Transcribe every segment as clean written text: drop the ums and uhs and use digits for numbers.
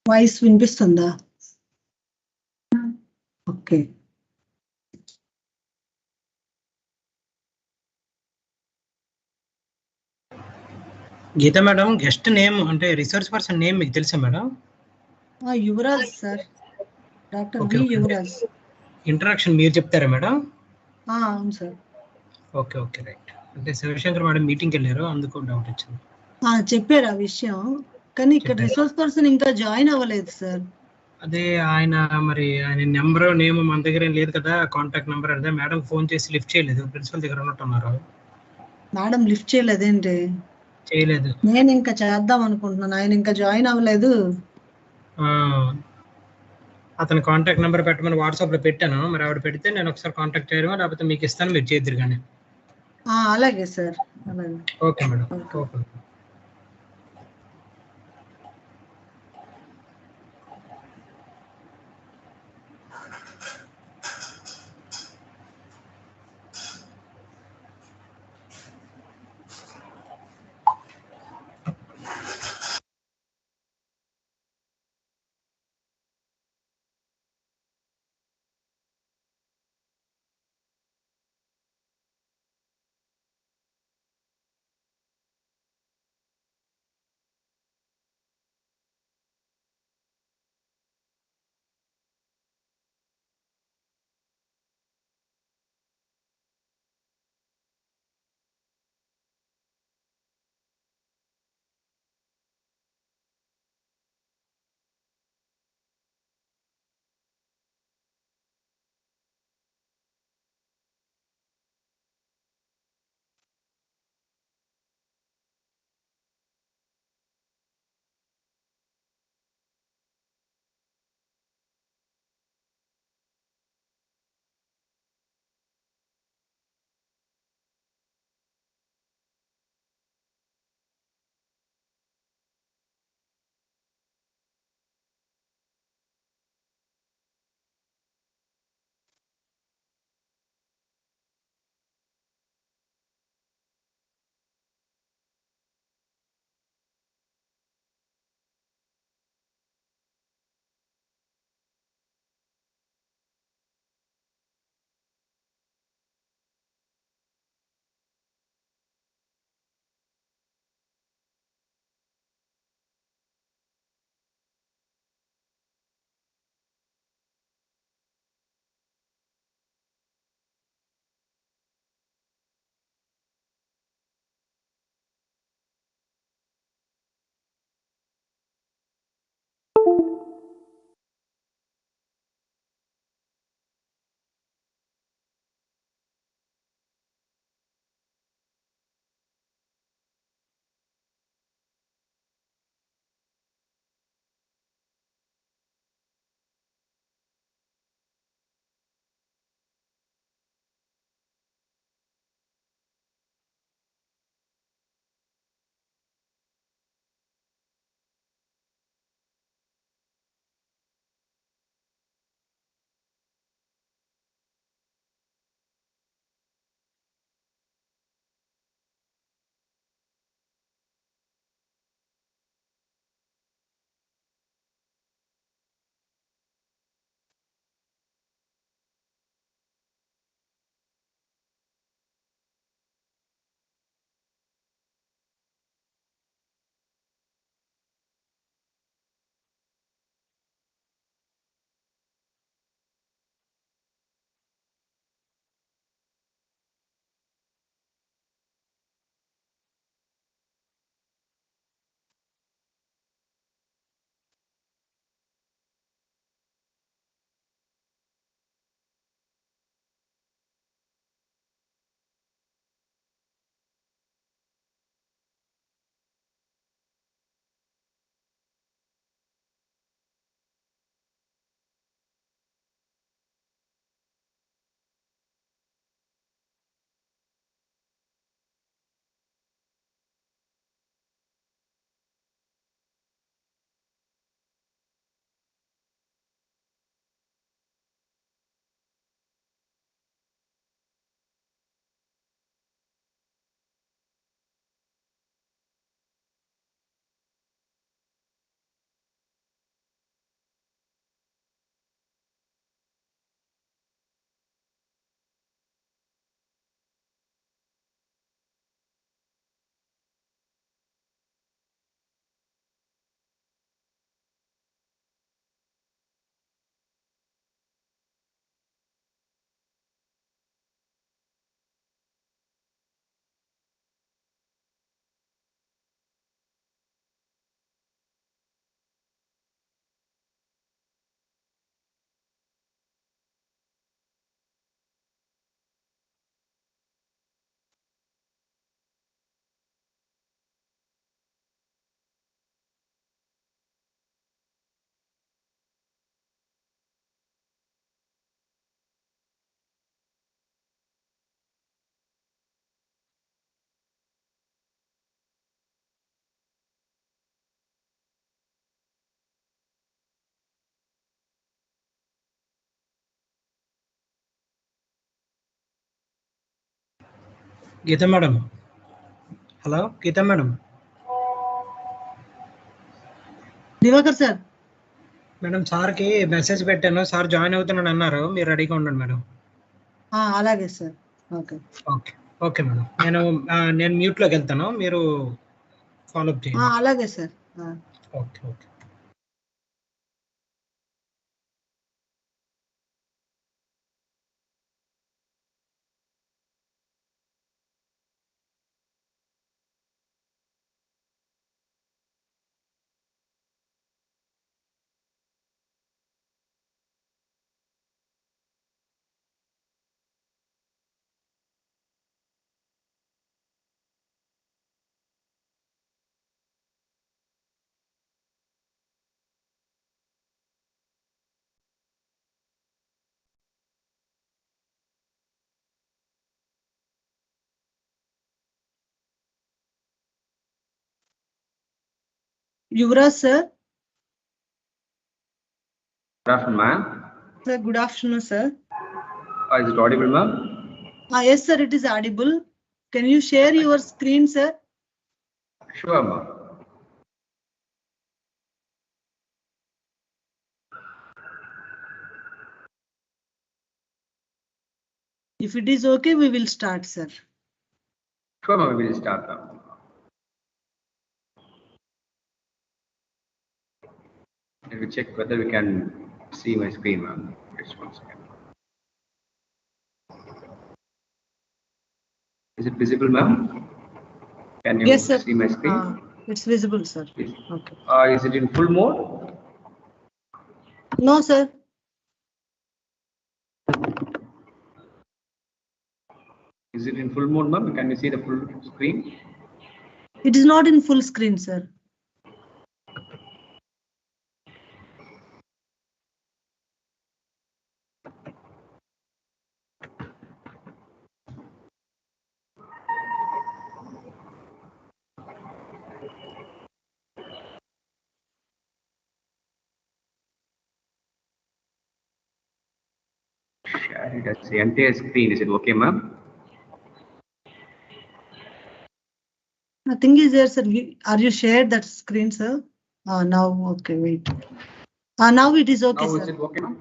Voice వినిపిస్తుందా? Okay. గీత madam guest name అంటే resource person name మీకు తెలుసా madam? Yuvraj sir, doctor V Yuvraj. Introduction మీరు చెప్తారా మేడం? అవును సార్. Okay okay right. అంటే శివశంకర్ మేడం మీటింగ్కి వెళ్ళారు, అందుకు డౌట్ వచ్చింది. చెప్పారు ఆ విషయం, కానీ ఇక్కడ రిసోర్స్ పర్సన్ ఇంకా జాయిన్ అవ్వలేదు సార్. అదే ఆయన మరి ఆయన నెంబర్ నేమ్ మన దగ్గర లేదు కదా, కాంటాక్ట్ నెంబర్. అదే మేడం ఫోన్ చేసి లిఫ్ట్ చేయలేదు, ప్రిన్సిపల్ దగ్గర ఉన్నట్టున్నారు. మేడం లిఫ్ట్ చేయలేదేంటి? చేయలేదు. నేను ఇంకా చేద్దాం అనుకుంటున్నాను, ఆయన ఇంకా జాయిన్ అవ్వలేదు. అతని కాంటాక్ట్ నెంబర్ పెట్టమని వాట్సాప్లో పెట్టాను, మరి ఆవిడ పెడితే నేను ఒకసారి కాంటాక్ట్ చేయడం, లేకపోతే మీకు ఇస్తాను, మీరు చేద్దరు కానీ. అలాగే సార్, అలాగే. Okay madam. Okay. Geeta madam. Hello, Geeta madam. Diwakar sir. Madam సార్కి మెసేజ్ పెట్టాను, సార్ జాయిన్ అవుతున్నాను అన్నారు, మీరు రెడీగా ఉండండి మేడం. అలాగే sir. Okay okay okay madam, నేను మ్యూట్లోకి వెళ్తాను, మీరు ఫాలోఅప్ చేయండి. అలాగే sir. Okay okay. Yuvraj sir. Good afternoon, ma'am. Sir, good afternoon, sir. Is it audible, ma'am? Yes, sir, it is audible. Can you share your screen, sir? Sure, ma'am. If it is okay, we will start, sir. Sure, ma'am. We will start now. Let me check whether we can see my screen, ma'am. Just 1 second. Is it visible, ma'am? Can you Yes, sir. see my screen? It's visible, sir. Okay. Is it in full mode? No, sir. Is it in full mode, ma'am? Can you see the full screen? It is not in full screen, sir. Share it as the entire screen. Is it okay, ma'am? Nothing is there, sir. Are you shared that screen, sir? Now, okay, wait. Now it is okay, Now sir. is it okay, ma'am?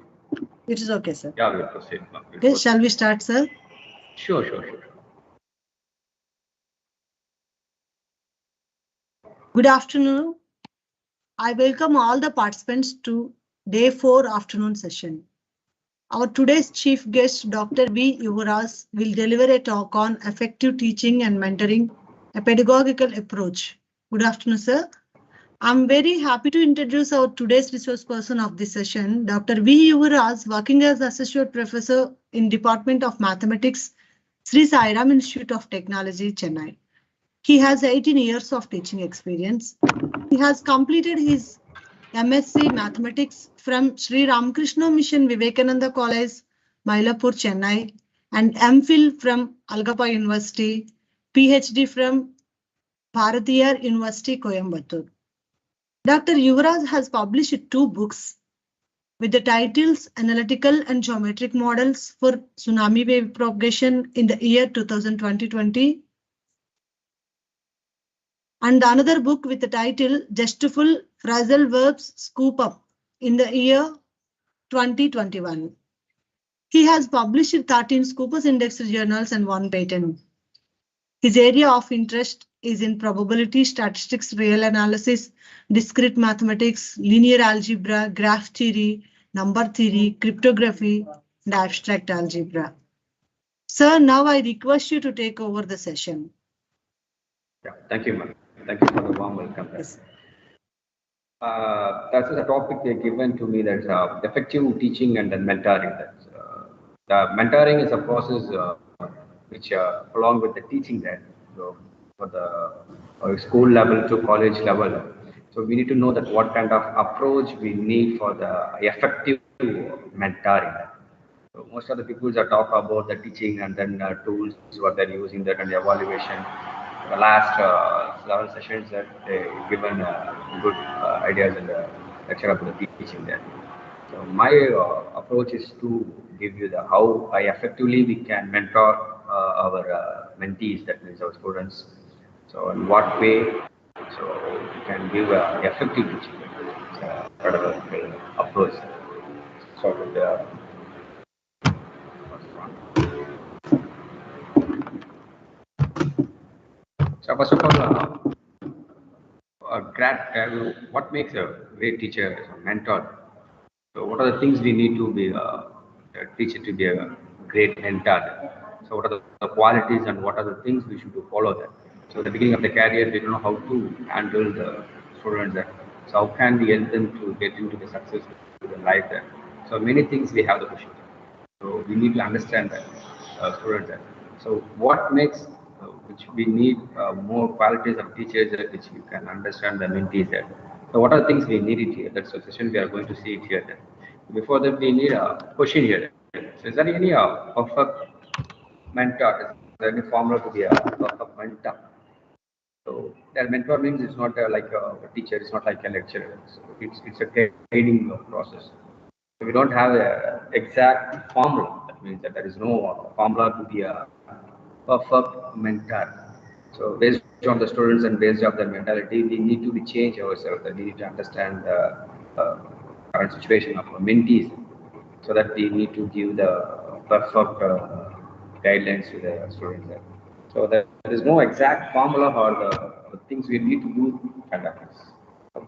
It is okay, sir. Yeah, we'll proceed, ma'am. Okay, shall we start, sir? Sure. Good afternoon. I welcome all the participants to day 4 afternoon session. Our today's chief guest, Dr. V. Yuvaraj, will deliver a talk on effective teaching and mentoring, a pedagogical approach. Good afternoon, sir. I'm very happy to introduce our today's resource person of this session, Dr. V. Yuvaraj, working as Associate Professor in Department of Mathematics, Sri Sai Ram Institute of Technology, Chennai. He has 18 years of teaching experience. He has completed his MSc Mathematics from Sri Ramakrishna Mission Vivekananda College, Mylapore, Chennai, and MPhil from Algappa University, PhD from Bharatiyar University, Coimbatore. Dr. Yuvaraj has published 2 books with the titles Analytical and Geometric Models for Tsunami Wave Propagation in the year 2020, and another book with the title Gestful Phrasal Verbs Scoop Up in the year 2021. He has published 13 Scopus indexed journals and 1 patent. His area of interest is in probability, statistics, real analysis, discrete mathematics, linear algebra, graph theory, number theory, cryptography, and abstract algebra. Sir, now I request you to take over the session. Yeah, thank you, ma'am. Thank you for the warm welcome. Yes. That's the topic they given to me. That's effective teaching and then mentoring. That's the mentoring is a process which, along with the teaching, that so for the school level to college level. So we need to know that what kind of approach we need for the effective mentoring. So most of the people are talk about the teaching and then tools, what they're using, that and the evaluation. The last 11 sessions that they given good ideas and lecture about the teaching there. So my approach is to give you the how I effectively we can mentor our mentees, that means our students. So in what way, so we can give effective teaching, pedagogical approach. So so first of all, what makes a great teacher, a mentor? So what are the things we need to be a teacher to be a great mentor? So what are the qualities and what are the things we should do follow that? So at the beginning of the career, we don't know how to handle the students there. So how can we help them to get into the success of the life there? So many things we have the question. So we need to understand that students there. So what makes which we need more qualities of teachers which you can understand the mentees there. So what are the things we need it here? That's the session we are going to see it here. Then. Before that, we need a question here. So is there any perfect mentor? Is there any formula to be a perfect mentor? So that mentor means it's not like a teacher, it's not like a lecturer. So it's a guiding process. So we don't have an exact formula. That means that there is no formula to be a perfect mentor. So based on the students and based on their mentality, we need to be change ourselves. We need to understand the current situation of our mentees, so that we need to give the perfect guidelines to the students. So there is no exact formula or the things we need to do kind of this.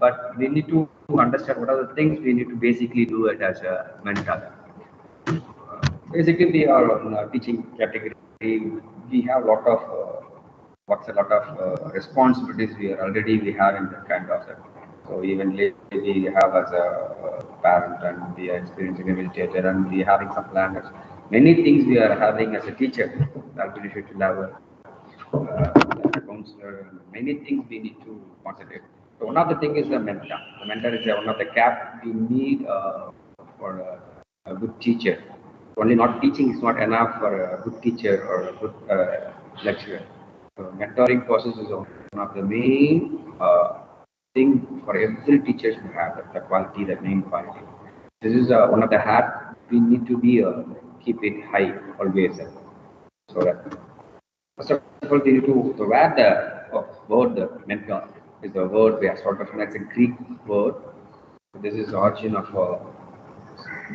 But we need to understand what are the things we need to basically do it as a mentor. Basically, we are on teaching category. We have a lot of responsibilities we have in that kind of. So even we have as a parent, and we are experiencing a meditator, and we are having some planners. Many things we are having as a teacher, administrative level, counselor, many things we need to concentrate. So one of the things is the mentor. The mentor is one of the gap we need for a good teacher. Only not teaching is not enough for a good teacher or a good lecturer. So mentoring process is one of the main thing for every teacher to have the quality, the main quality. This is one of the hat we need to be keep it high always. So that first of all, we need to the where the word the mentor is the word we are sort of it's a Greek word. This is the origin of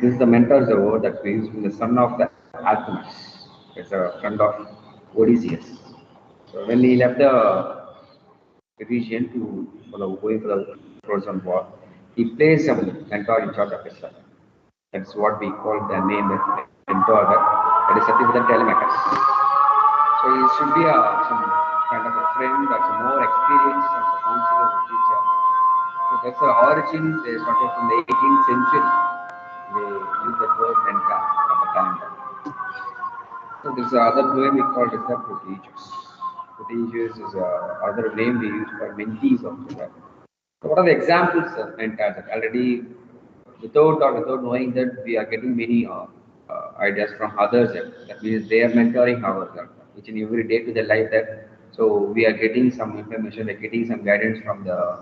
this is the mentor is the word that we use from the son of the Alchemist. It's a friend of Odysseus. So when he left the region to going for the Trojan War, he placed a mentor in charge of his son. That's what we call the name that mentor that is something with the Telemachus. So he should be some kind of a friend or some more experience as a counselor or teacher. So that's the origin. They started from the 18th century. They use the word mentor at the time. So this other name we call is the proteges. Proteges is other name we use for mentees of the web. So what are the examples of mentors? Already, without knowing that, we are getting many ideas from others. That means they are mentoring ours each and every day to their life. That so we are getting some information, we are getting some guidance from the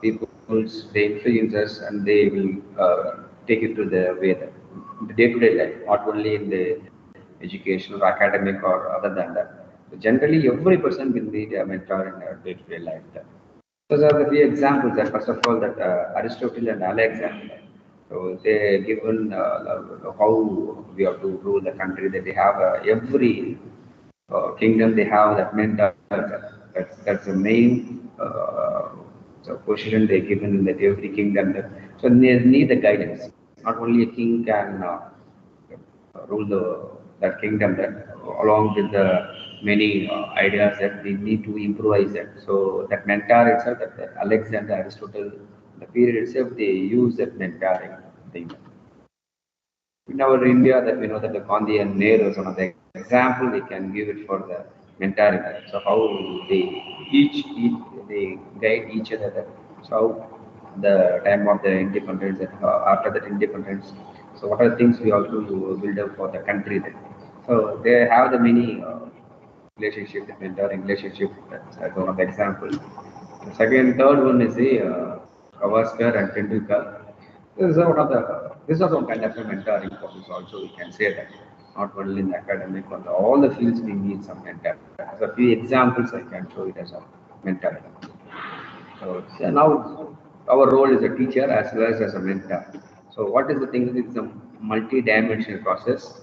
people, they influence us, and they will take it to the way that the day-to-day life, not only in the educational or academic or other than that. So generally, every person will need a mentor in their day-to-day life. Those are the few examples. That first of all, that Aristotle and Alexander. So they given how we have to rule the country. That they have every kingdom they have that mentor. That's the main position they given in that every kingdom. So they need the guidance. Not only a king can rule that kingdom, that along with the many ideas that we need to improvise that. So that mentor itself, that Alexander, Aristotle, the period itself, they use that mentoring thing. In our India, that we know that the Gandhi and Nehru is one of the example we can give it for the mentoring. So how they each they guide each other. So the time of the independence, and after that independence. So what are the things we have to build up for the country then? So they have the many relationship, the mentoring relationship. That's one of the examples. The second, third one is the Gavaskar and Tendulkar. This is one of the this is one kind of a mentoring process also, we can say that. not only in the academic, but all the fields we need some mentor. As a few examples, I can show it as a mentor. So now our role is a teacher as well as a mentor. So what is the thing? It's a multi-dimensional process.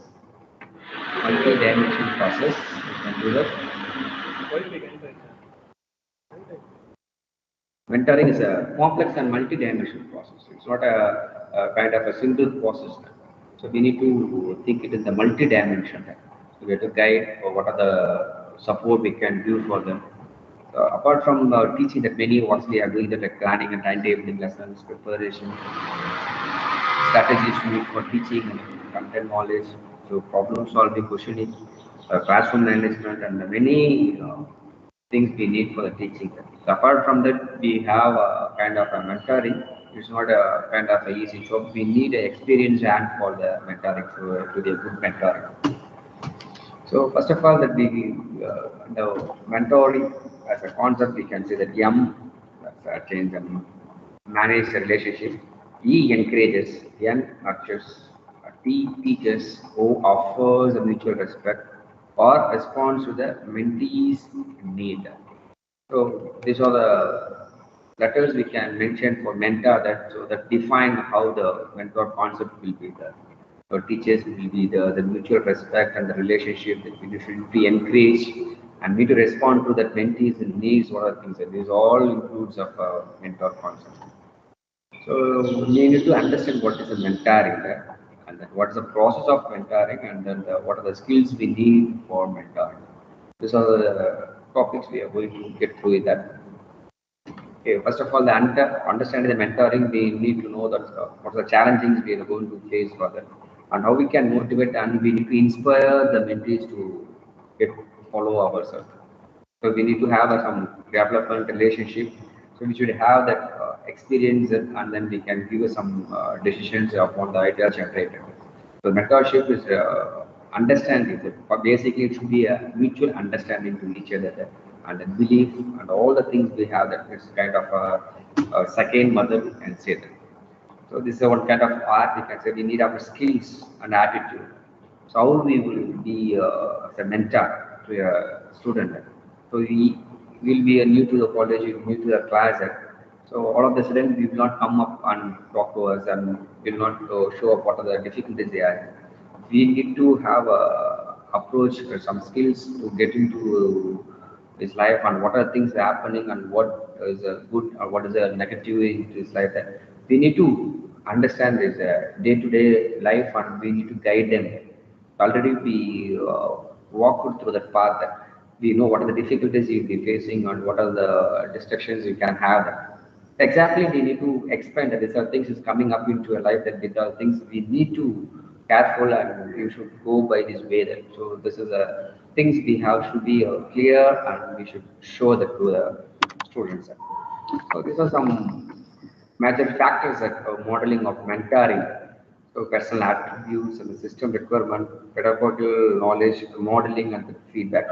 Multi-dimensional process. You can do that. Mentoring is a complex and multi-dimensional process. It's not a kind of a single process. So we need to think it in the multi-dimension. So we have to guide or what are the support we can do for them. Apart from teaching that many what we are doing, that like planning and timetabling lessons, preparation, strategies we need for teaching, content knowledge, so problem solving, questioning, classroom management, and many things we need for the teaching. So apart from that, we have a kind of a mentoring. It's not a kind of a easy job. We need an experienced hand for the mentoring to be a good mentoring. So first of all, that we the mentoring as a concept, we can say that M, that's a change and manage the relationship. E encourages, N nurtures, T teaches, O offers a mutual respect or responds to the mentee's need. So these are the letters we can mention for mentor that so that define how the mentor concept will be there. So teachers will be the mutual respect and the relationship that we should be encouraged and need to respond to that mentee's needs, what are things that these all includes of a mentor concept. So we need to understand what is a mentoring there, and then what is the process of mentoring, and then what are the skills we need for mentoring. These are the topics we are going to get through with that. Okay, first of all, the understanding the mentoring, we need to know that what are the challenges we are going to face for that, and how we can motivate and we need to inspire the mentees to get follow ourselves. So we need to have some development relationship. So we should have that experience, and then we can give us some decisions upon the ideas generated. So mentorship is understanding. Basically, it should be a mutual understanding to each other, and the belief and all the things we have. That is kind of a second mother, we can say that. So this is one kind of art. We can say we need our skills and attitude. So how we will be as a mentor to a student. So we will be new to the college, new to the class. So all of the sudden we will not come up and talk to us and will not show up what are the difficulties they are. We need to have a approach some skills to get into his life and what are things happening and what is a good or what is a negative in his life. That we need to understand this day-to-day life and we need to guide them. Already we walked through that path. We know what are the difficulties you'll be facing and what are the distractions you can have. Exactly, we need to explain that these are things is coming up into your life that these are things we need to careful and you should go by this way. That so this is a things we have should be clear and we should show that to the students. So these are some major factors that modeling of mentoring. So personal attributes and the system requirement, pedagogical knowledge, modeling and the feedback.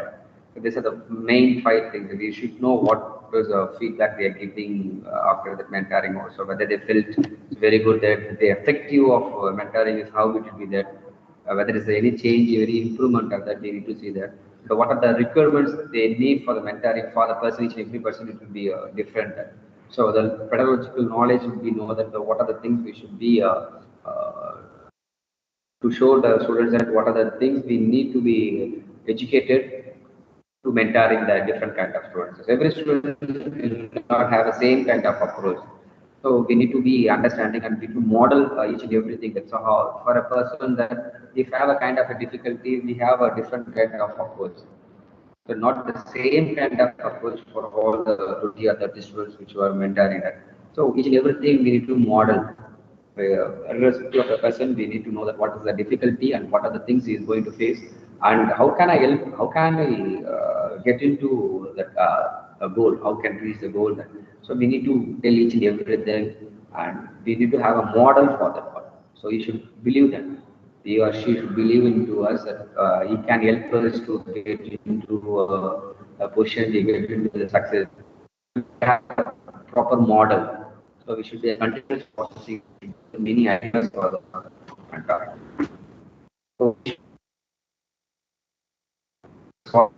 So these are the main five things. We should know what was the feedback they are giving after the mentoring also, whether they felt it's very good, that the effective of mentoring is how it will be that, whether there is any change, any improvement of that, they need to see that. So what are the requirements they need for the mentoring for the person, each and every person, it will be different. So the pedagogical knowledge we know that what are the things we should be to show the students that what are the things we need to be educated to mentoring the different kind of students. So every student will not have the same kind of approach. So we need to be understanding and we need to model each and everything. That's how for a person that if have a kind of a difficulty, we have a different kind of approach. So not the same kind of approach for all the 20 or 30 students which were mentoring. So each and everything we need to model. Irrespective of the person, we need to know that what is the difficulty and what are the things he is going to face, and how can I help? How can I get into that goal? How can reach the goal? So we need to tell each and everything, and we need to have a model for that one. So you should believe that he or she should believe into us that he can help us to get into a position, to get into the success. We have a proper model. So we should be a continuous processing many ideas for the mentor. So Go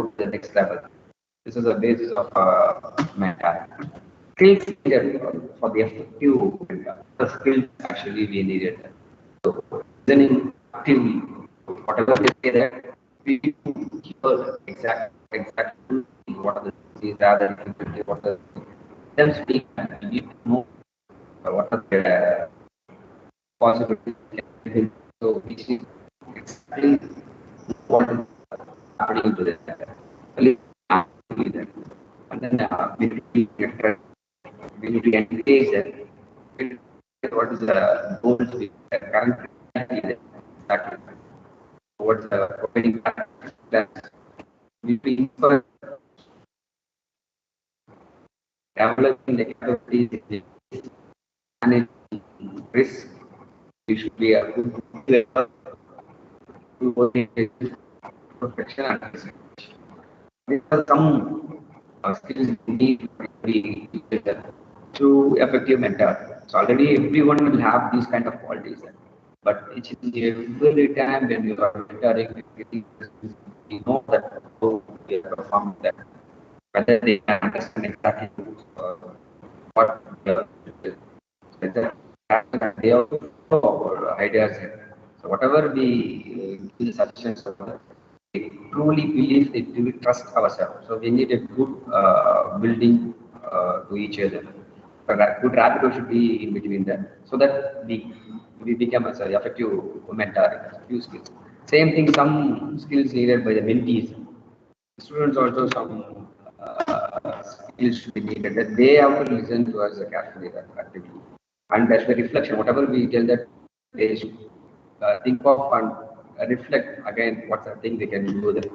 to the next level. This is the basis of mentality. Skills needed for the effective the skills actually we needed. So listening actively, whatever they say that we need to hear exactly what are the things rather than what the them speak. We need to know what are the possibilities. So which is exactly what is happening to them. And then we need to engage them. What is the goal with the current reality that what's the opening plans? We prefer developing the capabilities and risk. We should be a good perfection and research. There are some skills need to be to effective mentor. So already everyone will have these kind of qualities. But each every time when you are mentoring, you know that how they perform that, whether they can understand exactly what they also ideas. So whatever we give suggestions, they truly believe, they truly trust ourselves. So we need a good building to each other. A good rapport should be in between them, so that we become a effective mentor. Few skills. Same thing, some skills needed by the mentees. Students also some skills should be needed. That they have to listen to us carefully, actively, and that's the reflection. Whatever we tell that, they should think of and reflect again what's the thing they can do. That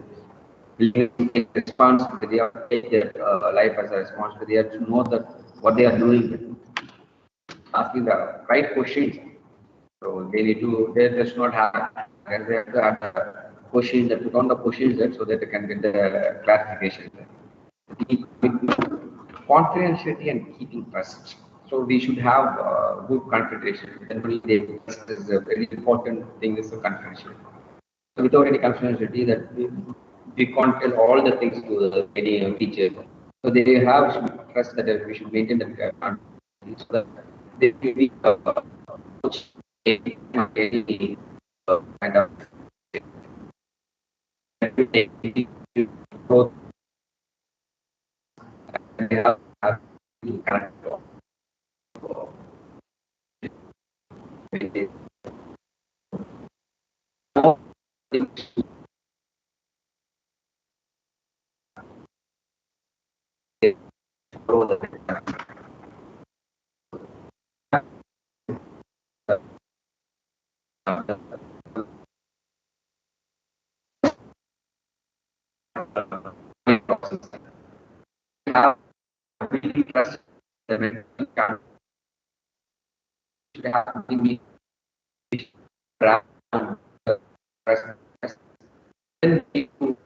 take responsibility, or take their life as a responsibility. They have to know that what they are doing, asking the right questions. So they need to, they just not have, and they have to have the questions, that put on the questions that so that they can get the clarification. Confidentiality and keeping trust. So we should have good confidentiality. Trust is a very important thing. Is the confidentiality. So without any confidentiality, that we can't tell all the things to the any teacher. So they have trust that we should maintain that confidentiality, so that they will be any kind of growth, and they have to connect have really trust the mental should have really trust then people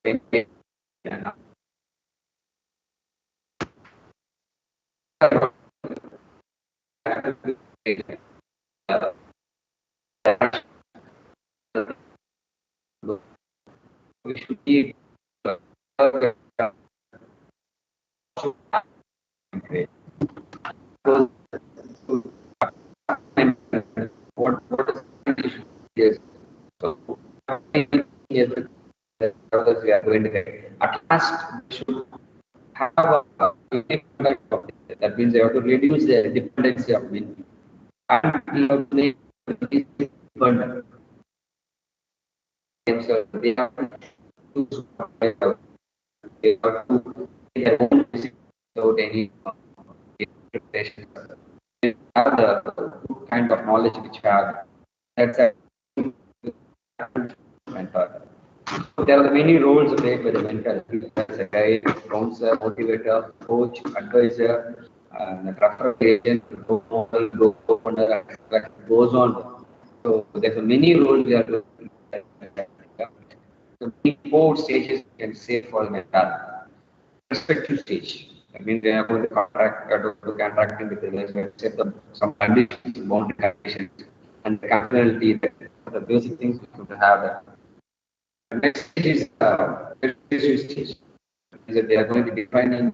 maintain we should be what is the condition? Yes. So others we are going to get. At last, we should have a that means they have to reduce their dependency of wind. And we have to make it burn. So they have to use they have to take their own risk without any interpretation. They have the kind of knowledge which we have. That's a mentor. There are many roles played by the mentor as a guide, counselor, motivator, coach, advisor, and the referral agent, go opener, goes on. So there's a many roles we are doing. So four stages you can say for the entire respective stage. I mean, they are going to contracting with the set up some conditions, boundary conditions, and the conditionality, the basic things we should have. The next stage is relationship stage. Is that they are going to be defining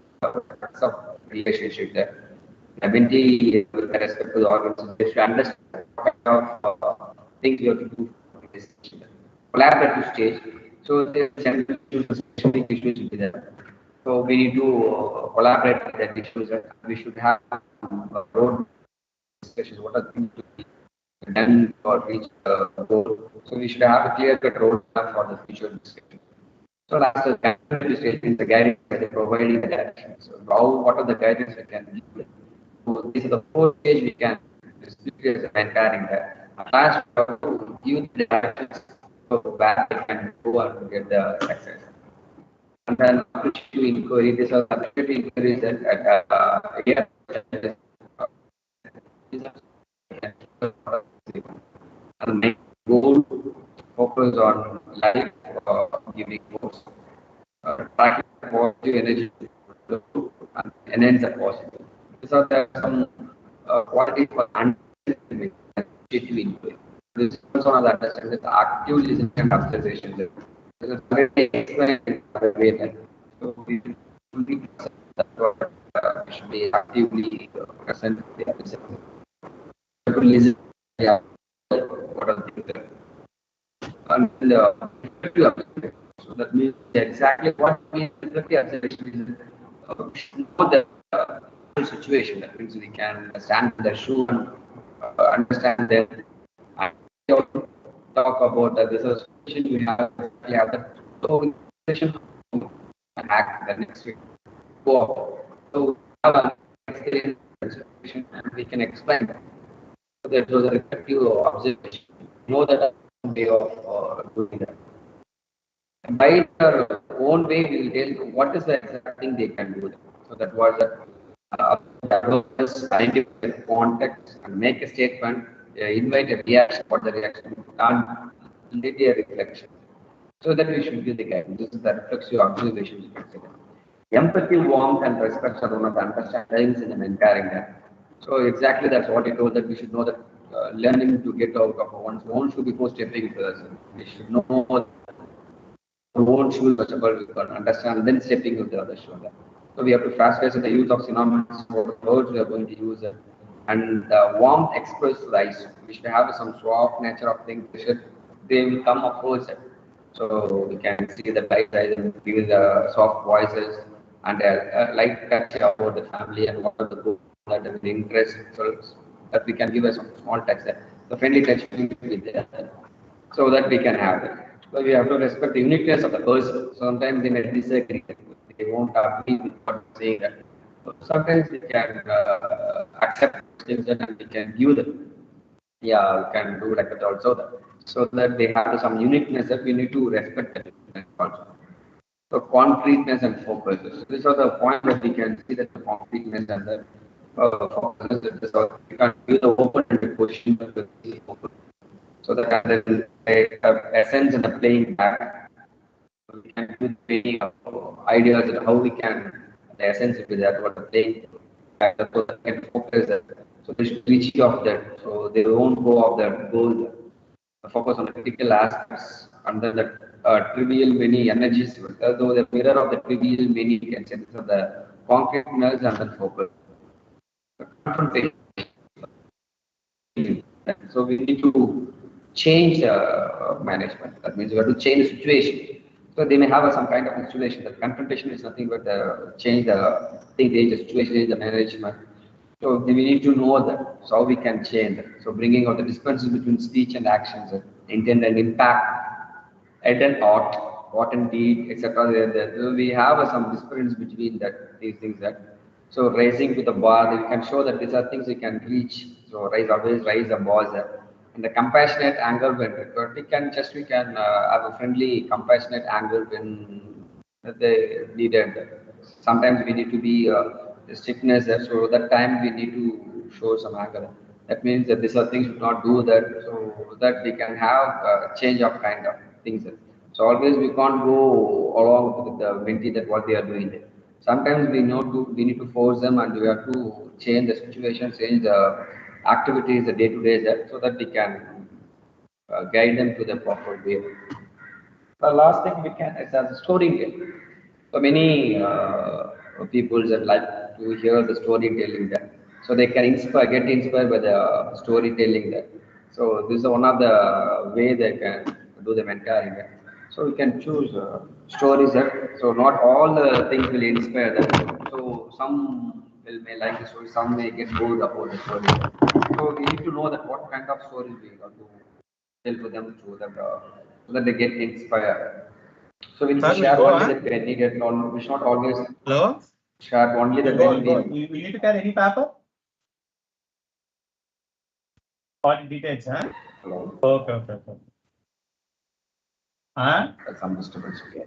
some relationship there. Ability with respect to the organization, they should understand what kind of things you have to do for this collaborative stage. So there's general issues will be there. So we need to collaborate with that issues, and we should have road discussions. What are things to be done or reach the goal? So we should have a clear-cut roadmap for the future discussion. So that's the administration, the guidance that they're providing the direction. So what are the guidance we can give? So this is the fourth stage we can distribute as a mentoring that. Last, give the directions so where they can go and get the success. And then to inquiry, these are the inquiries that here. And main goal focus on life giving goals. Tracking positive energy and enhance the positive. These are the some quality for understanding this is also another understanding that the active listening and observation. This is very explained in a way that so we should be actively present to listen. Yeah, what are the things and so that means exactly what means reflective observation is know the situation. That means we can stand in the shoe, understand them, and talk about this situation we have the so session and act the next week. So we have an experience and we can explain that. So that was a reflective observation. Know that way of doing that. By their own way, we will tell what is the exact thing they can do. So that was identify the context and make a statement, invite a reaction, what the reaction, and did a reflection. So that we should give the guidance. This is the reflexive observation you can say. Empathy, warmth, and respect are one of the understandings in the mentoring. So exactly that's what he told that we should know that learning to get out of one's own shoe before stepping into the sun. We should know our own shoe first of all, we can understand, then stepping into the other shoulder. So we have to fast the use of synonyms for words we are going to use, and warmth expressed through the eyes. We should have some soft nature of things. They will come upwards. So we can see the light eyes and feel the soft voices and light touch about the family and what are the goals that the interest, so that we can give us some small touch there. The friendly touch will be there, so that we can have it. So we have to respect the uniqueness of the person. Sometimes they may disagree, they won't agree with what I'm saying. So sometimes we can accept things and we can give them. Yeah, we can do like that also. So that they have some uniqueness that we need to respect them also. So concreteness and focus. So these are the points that we can see that the concreteness and the focus. We can give the open question so that there will be essence in the playing back. So we can give the ideas and how we can the essence will be that what the playing back the can focus that. So they should reach of that. So they won't go of that goal. Focus on the critical aspects under the trivial many energies. Though the mirror of the trivial many can say these are the concreteness and the focus. Confrontation. So we need to change management. That means we have to change the situation. So they may have some kind of situation. The confrontation is nothing but change the thing, change the situation, change the management. So we need to know that. So how we can change that. So bringing out the differences between speech and actions, intent and impact, head and thought, what and deed, etc. So we have some difference between that these things that. So raising to the bar, we can show that these are things we can reach. So always raise the bars there. And the compassionate anger when required, we can have a friendly, compassionate anger when they needed. Sometimes we need to be strictness there. So that time we need to show some anger. That means that these are things should not do that, so that we can have a change of kind of things. So always we can't go along with the mentee that what they are doing there. Sometimes we need to force them, and we have to change the situation, change the activities, the day-to-day that, so that we can guide them to the proper way. The last thing we can is as a storytelling. So many people that like to hear the storytelling there, so they can get inspired by the storytelling there. So this is one of the way they can do the mentoring there. So we can choose stories there. So not all the things will inspire them. So some will may like the story, some may get bored about the story. So we need to know that what kind of stories we have to tell to them so that they get inspired. So we need to share only that when needed. We should not always share only the when we need to carry any paper? All details, huh? Hello. Okay. Some disturbance. Okay.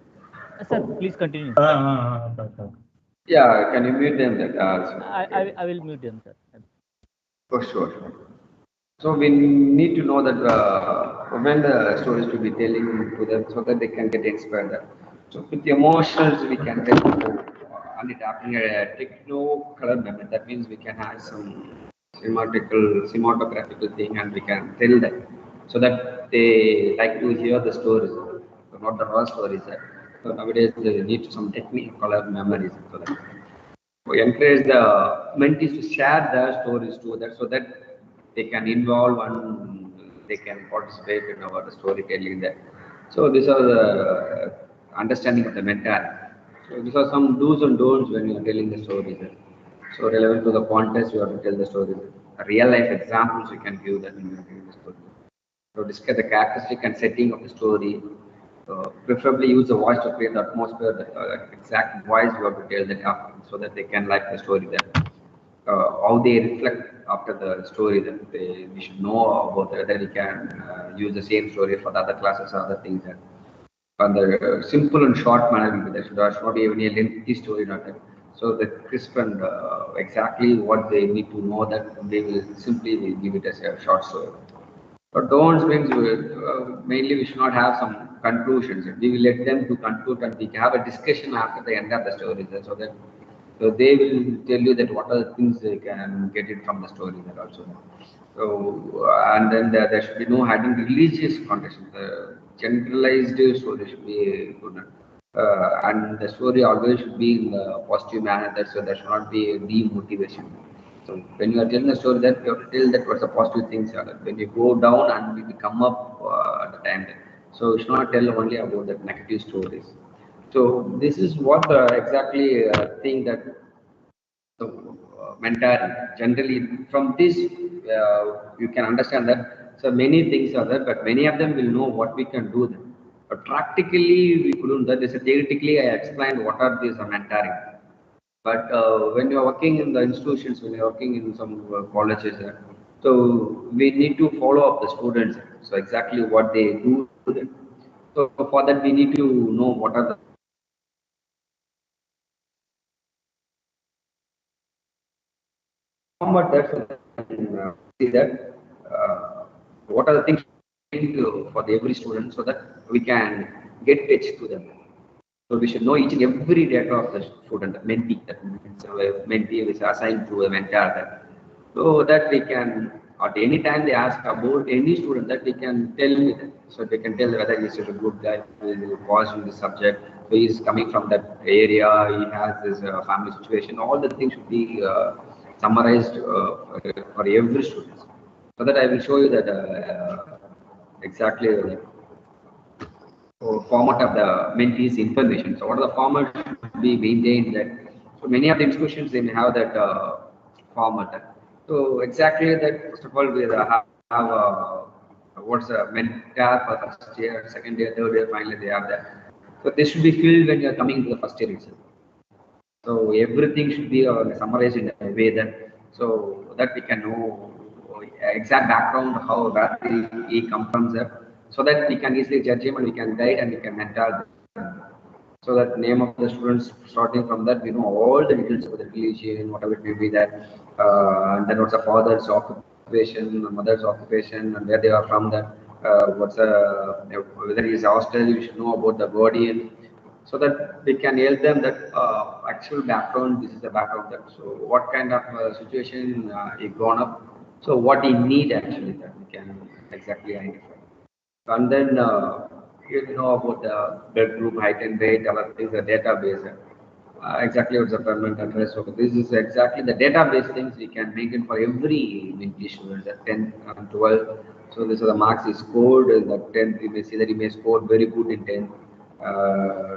Sir, please continue. Okay. Yeah, can you mute them? That I will mute them, sir. for sure. So we need to know that when the stories to be telling to them, so that they can get inspired. So with the emotions, we can tell and it happening a techno color method. That means we can have some cinematographical thing, and we can tell them so that they like to hear the stories, so not the raw stories. So nowadays they need some technical color memories. So that we encourage the mentees to share their stories to that, so that they can involve and they can participate in our storytelling there. So these are the understanding of the mentor. So these are some do's and don'ts when you are telling the stories. So relevant to the context, you have to tell the story. Real life examples you can give that when you are telling the story. So discuss the characteristic and setting of the story. Preferably use the voice to create the atmosphere, the exact voice you have to tell that after, so that they can like the story that how they reflect after the story that we should know about whether we can use the same story for the other classes or other things that on the simple and short manner. There should not be any lengthy story not that. So the crisp and exactly what they need to know, that they will simply give it as a short story. But don'ts means mainly we should not have some conclusions. We will let them to conclude, and we can have a discussion after the end of the story, so that so they will tell you that what are the things they can get it from the story that also. So and then there should be no having religious context. The generalized story should be good. And the story always should be in the positive manner. So there should not be a demotivation. So when you are telling a story, that you have to tell that what's the positive things are. When you go down and we come up at the time, so you should not tell only about the negative stories. So this is what exactly thing that so mentoring generally from this you can understand that so many things are there, but many of them will know what we can do them. But practically we couldn't. That is theoretically I explained what are these mentoring. But when you are working in the institutions, when you are working in some colleges, so we need to follow up the students. So exactly what they do. So for that, we need to know what are the format that see that what are the things for the every student, so that we can get edge to them. So we should know each and every data of the student, mentee. That means mentee is assigned to a mentor. So that we can, at any time they ask about any student, that we can tell them. So they can tell whether he is a good guy, he is passed in this subject, so he is coming from that area, he has this family situation. All the things should be summarized for every student. So that I will show you that exactly format of the mentee's information. So what are the formats should be maintained that? So many of the institutions, they may have that format. So exactly that, first of all, we have what's a mentor for first year, second year, third year, finally they have that. So this should be filled when you are coming to the first year itself. So everything should be summarized in a way that so that we can know exact background, how where he come from there, so that we can easily judge him and we can guide and we can mentor them. So that name of the students, starting from that, we know all the details about the religion, whatever it may be that, and then what's the father's occupation, mother's occupation, and where they are from. That what's whether he is hostel, you should know about the guardian, so that we can help them that actual background. This is the background. That so what kind of situation he grown up. So what he need actually, that we can exactly identify. And then you know about the blood group, height and weight, our things, the database. Exactly what's the permanent address. So this is exactly the database things we can maintain for every English student, the 10th and 12th. So this is the marks is scored, the 10th you may see that he may score very good in 10th.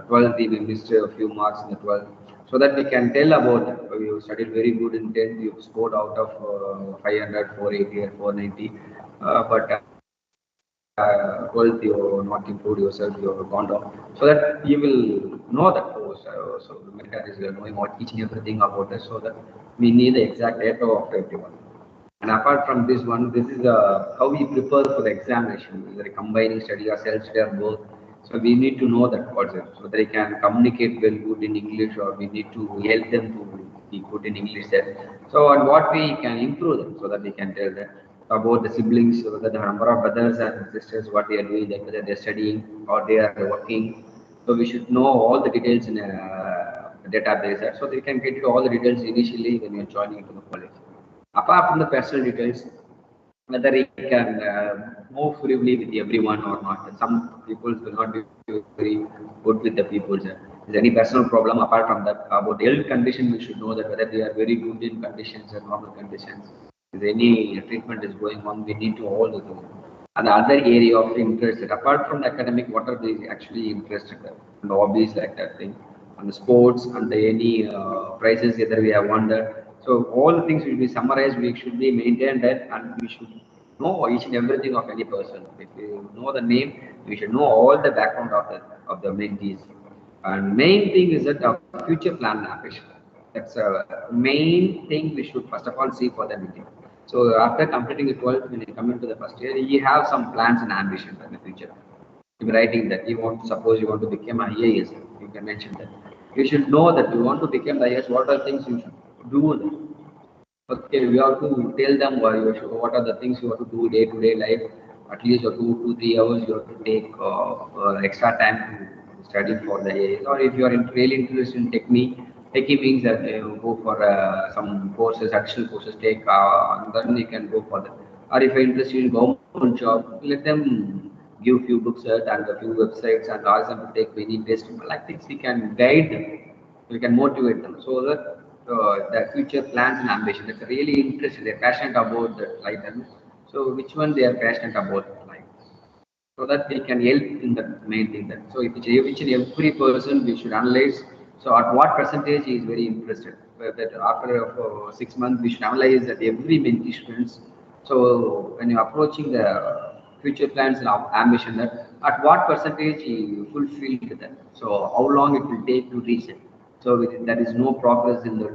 12th he may missed a few marks in the 12th. So that we can tell about that. You studied very good in 10th, you scored out of 500, 480 or 490. But 12th you not improved yourself, you have gone down, so that you will know that course. So the mentor is knowing what each and everything about us, so that we need the exact data of everyone. And apart from this one, this is how we prepare for the examination, whether combining study or self-study or both. So we need to know that concept, so they can communicate well good in English, or we need to help them to be good in English there. So on what we can improve them, so that we can tell them about the siblings, whether the number of brothers and sisters, what they are doing, whether they are studying or they are working. So we should know all the details in a database, so they can get all the details initially when you are joining into the college. Apart from the personal details, whether he can move freely with everyone or not. Some people will not be very good with the people. Is there any personal problem apart from that? About health condition, we should know that whether they are very good in conditions or normal conditions. If any treatment is going on, we need to all the things. And the other area of interest, apart from the academic, what are they actually interested in? And hobbies like that thing, and the sports, and the any prizes whether we have won that. So all the things will be summarized. We should be maintained that, and we should know each and everything of any person. If you know the name, we should know all the background of the mentees. And main thing is that our future plan and ambition. That's a main thing we should first of all see for the meeting. So after completing the 12th, when you come into the first year, you have some plans and ambitions in the future. You're writing that you want, suppose you want to become an IAS, you can mention that. You should know that you want to become the IAS, what are things you should do. Okay, we have to tell them what are the things you have to do day-to-day life. At least 2 to 3 hours you have to take extra time to study for the IAS. Or if you are really interested in techie means that you go for some courses, additional courses, take, then you can go for that. Or if you're interested in government job, let them give few books and a few websites and ask them to take many tests. Like this, we can guide them, we can motivate them, so that their future plans and ambition. That's really interested. They're passionate about that life. So which one they are passionate about life, so that they can help in the main thing. That so if each and every person we should analyze. So at what percentage he is very interested. That after 6 months we should analyze that every mentee students. So when you're approaching the future plans and ambition, that at what percentage he fulfilled that. So how long it will take to reach it. So there is no progress in the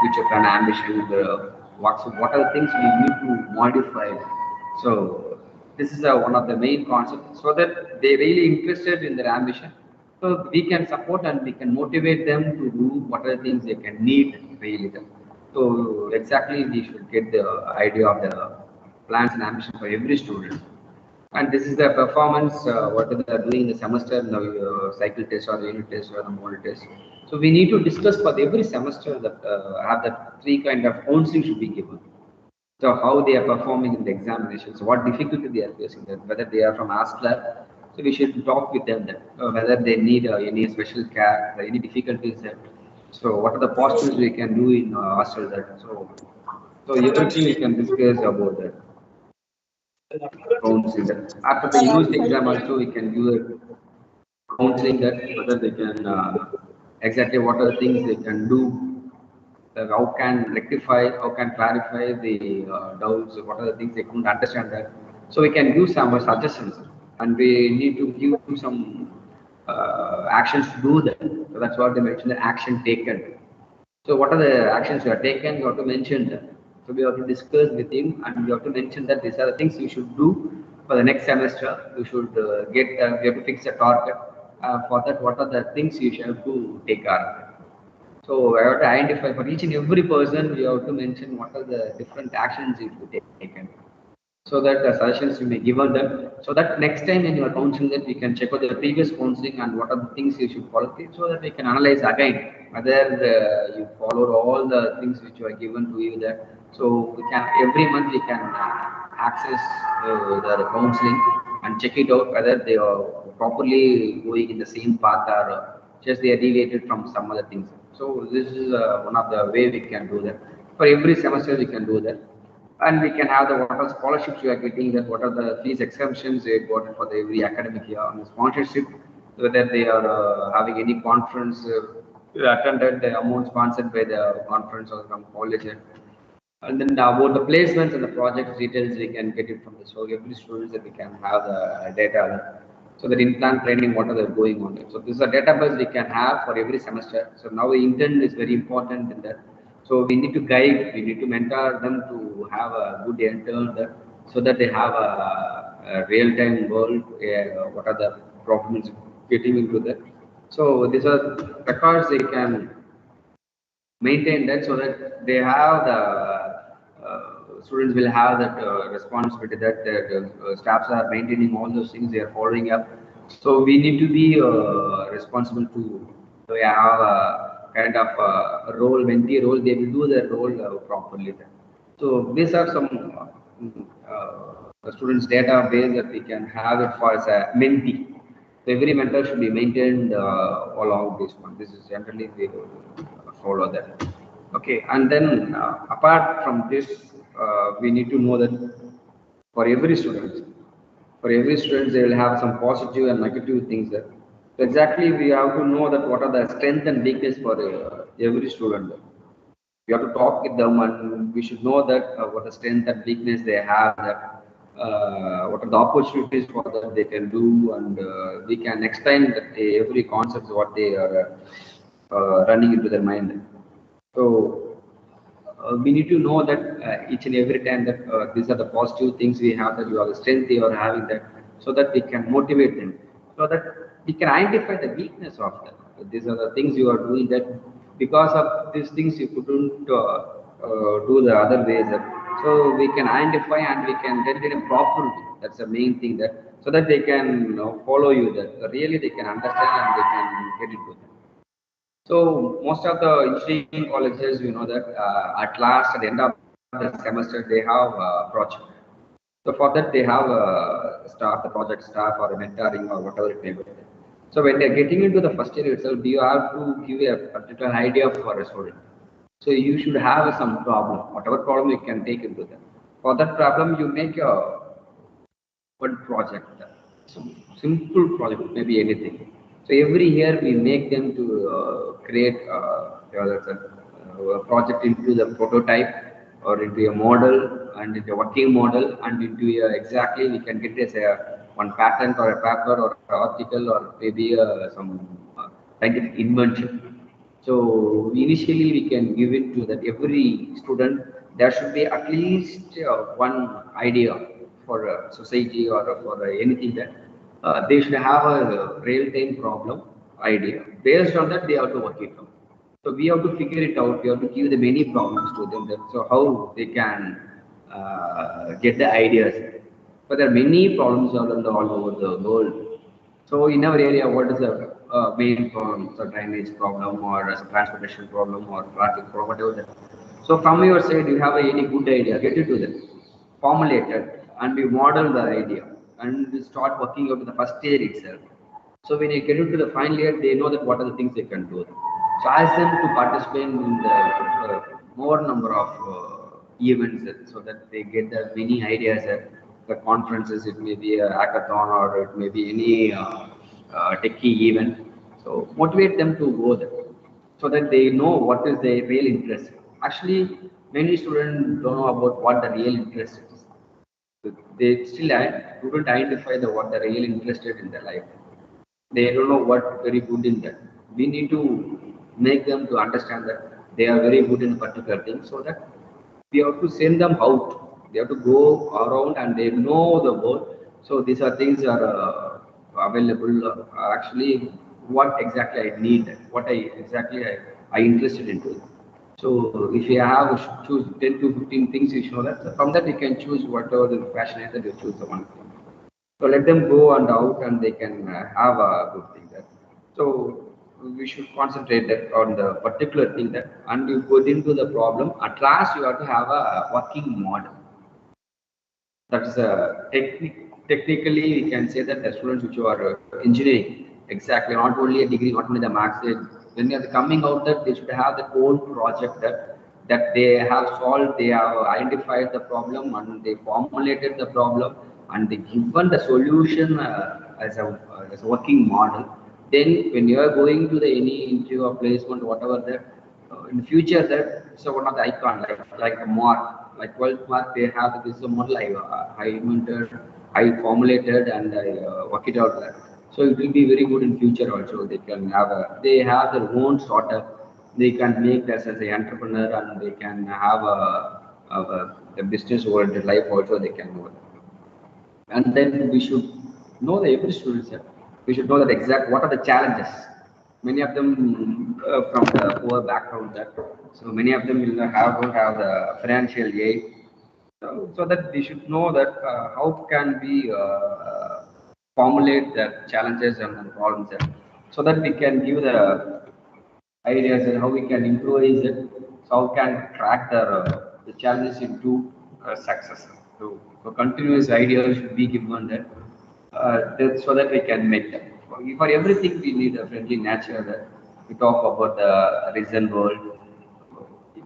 future plan ambition. What are the things we need to modify? So this is one of the main concepts, so that they really interested in their ambition. So we can support and we can motivate them to do what are the things they can need really. So exactly we should get the idea of the plans and ambition for every student. And this is the performance, what they are doing in the semester, the cycle test or the unit test or the model test. So we need to discuss for every semester that have that 3 kind of counseling should be given. So how they are performing in the examinations, what difficulty they are facing, that whether they are from ASCLA. So we should talk with them that whether they need any special care, any difficulties that. So what are the positives we can do in hostel that. So everything we can discuss about that. Counseling that. After the used exam also we can do a counseling that whether they can exactly what are the things they can do, how can rectify, how can clarify the doubts, what are the things they couldn't understand that. So we can give some suggestions, and we need to give some actions to do that. So that's what they mentioned, the action taken. So what are the actions you are taken? You have to mention that. So we have to discuss with him, and we have to mention that these are the things you should do for the next semester. You should we have to fix a target. for that, what are the things you have to take care of? So I have to identify for each and every person, we have to mention what are the different actions you should take taken, so that the suggestions you may give on them, so that next time when you are counseling that we can check out the previous counseling and what are the things you should follow, so that we can analyze again whether you followed all the things which were given to you there. So we can every month we can access the counseling and check it out whether they are properly going in the same path or just they are deviated from some other things. So this is one of the way we can do that. For every semester we can do that, and we can have the what are scholarships you are getting, that what are the fees exemptions they got for the every academic year, on the sponsorship, whether they are having any conference attended, the amount sponsored by the conference or from college. And then about the placements and the project details, we can get it from the, so every student that we can have the data, so that in plan training, what are they going on. So this is a database we can have for every semester. So now the intern is very important in that. So we need to guide, we need to mentor them to have a good intern there, so that they have a real-time world, what are the problems getting into that. So these are records they can maintain that, so that they have the students will have that responsibility, that the staffs are maintaining all those things, they are following up. So we need to be responsible to have a kind of role, mentee role. They will do their role properly. So these are some students database that we can have it for as a mentee. So every mentor should be maintained along this one. This is generally we follow that. Okay, and then apart from this, we need to know that for every student, they will have some positive and negative things there. So exactly, we have to know that what are the strength and weakness for every student. We have to talk with them, and we should know that what the strength and weakness they have, that what are the opportunities for that they can do, and we can explain that every concept what they are running into their mind. So we need to know that each and every time that these are the positive things we have, that you are the strength you are having that, so that we can motivate them, so that we can identify the weakness of them. These are the things you are doing that because of these things you couldn't do the other ways. So we can identify and we can get it properly. That's the main thing, that so that they can follow you, that really they can understand and they can get it good. So most of the engineering colleges, you know that at last, at the end of the semester, they have a project. So for that, they have a staff, the project staff, or a mentoring, or whatever it may be. So when they're getting into the first year itself, you have to give a particular idea for a student. So you should have some problem, whatever problem you can take into that. For that problem, you make a one project, simple project, maybe anything. So every year we make them to create a project into the prototype or into a model and into a working model and into a, exactly we can get as a one patent or a paper or an article or maybe some scientific invention. So initially we can give it to that every student. There should be at least one idea for a society or for anything, that they should have a real-time problem idea. Based on that, they have to work it out. So we have to figure it out. We have to give the many problems to them. So how they can get the ideas. But there are many problems all over the world. So in our area, what is the main problem? So drainage problem or a transportation problem or traffic problem, whatever that. So from your side, you have any good idea, get it to them, formulate it, and we model the idea, and we start working out the first year itself. So when you get into the final year, they know that what are the things they can do. So ask them to participate in the more number of events, so that they get the many ideas at the conferences. It may be a hackathon or it may be any techie event. So motivate them to go there, so that they know what is their real interest. Actually, many students don't know about what the real interest is. They still couldn't identify what they're really interested in their life. They don't know what very good in that. We need to make them to understand that they are very good in particular thing, so that we have to send them out. They have to go around and they know the world. So these are things are available, actually what exactly I need, what I interested into. So if you have choose 10 to 15 things, you should know that. So from that you can choose whatever the passion is that you choose the one thing. So let them go and out and they can have a good thing there. So we should concentrate that on the particular thing that, and you put into the problem. At last you have to have a working model. That's technically we can say that the students which are engineering, exactly, not only a degree, not only the maths, when they are coming out that they should have their own project that they have solved, they have identified the problem and they formulated the problem and they given the solution as a working model. Then when you are going to the any interview or placement, whatever that, in future that, so one of the icon like a mark, like 12th mark, they have this is a model I invented, I formulated, and I work it out there. So it will be very good in future also. They can have they have their own startup. They can make this as an entrepreneur, and they can have a business-oriented life also. They can work. And then we should know the every student set. We should know that exact what are the challenges. Many of them from the poor background that, so many of them will don't have the financial aid. So that we should know that how can we formulate the challenges and the problems there, so that we can give the ideas and how we can improvise it, so how can track the challenges into success. So continuous ideas should be given so that we can make them. For everything we need a friendly nature. We talk about the reason world.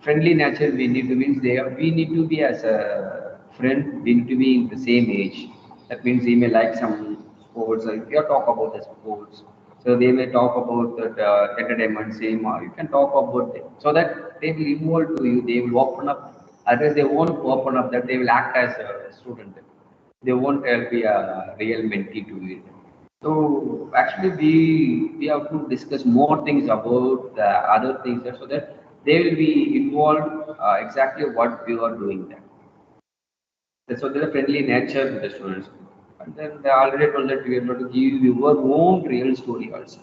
Friendly nature we need to means we need to be as a friend, we need to be in the same age. That means he may like some sports, if you talk about the sports, so they may talk about that entertainment, same, you can talk about it, so that they will involve to you, they will open up. Otherwise they won't open up, that they will act as a student, they won't be a real mentee to it. So actually, we have to discuss more things about the other things there, so that they will be involved exactly what we are doing there. So there's a friendly nature with the students. And then they already told that we are going to give your own real story also.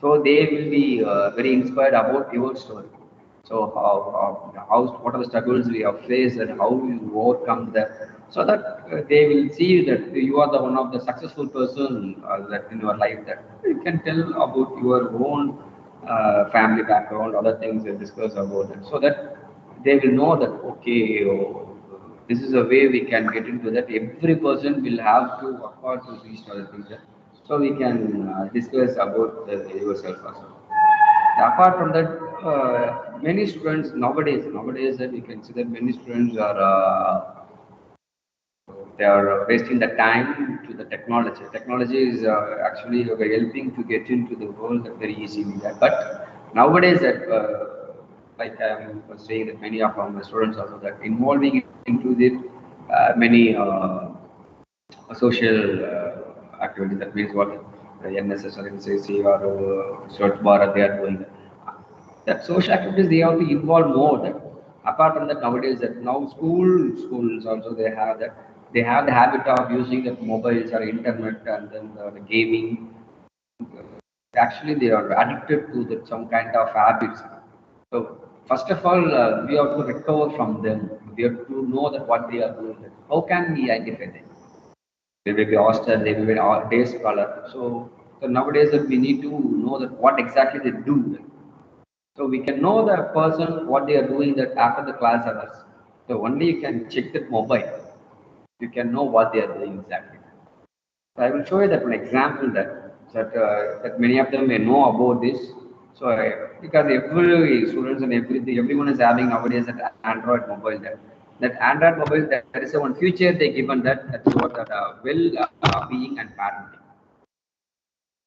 So they will be very inspired about your story. So what are the struggles we have faced and how you overcome that. So that they will see that you are the one of the successful person that in your life, that you can tell about your own family background, other things and discuss about it. So that they will know that, okay, oh, this is a way we can get into that. Every person will have to work hard to reach other things. So we can discuss about yourself also. Apart from that, many students nowadays that we can see that many students are they are wasting the time to the technology. Technology is actually helping to get into the world very easily. But nowadays, that like I was saying, that many of our students also that involving into the many social activities. That means what the NSS or NCC or Search Bharat they are doing. That social activities they have to involve more. That apart from that, nowadays that now schools also they have the habit of using the mobiles or internet, and then the gaming. Actually they are addicted to that some kind of habits. So first of all, we have to recover from them. We have to know that what they are doing, how can we identify them. They will be hostel, they will be day scholar. So nowadays that we need to know that what exactly they do. So we can know the person what they are doing that after the class hours. So only you can check that mobile, you can know what they are doing exactly. So I will show you that one example that many of them may know about this. So because every students and everyone is having nowadays that Android mobile that Android mobile, there is a one future they given that's what that well being and parenting.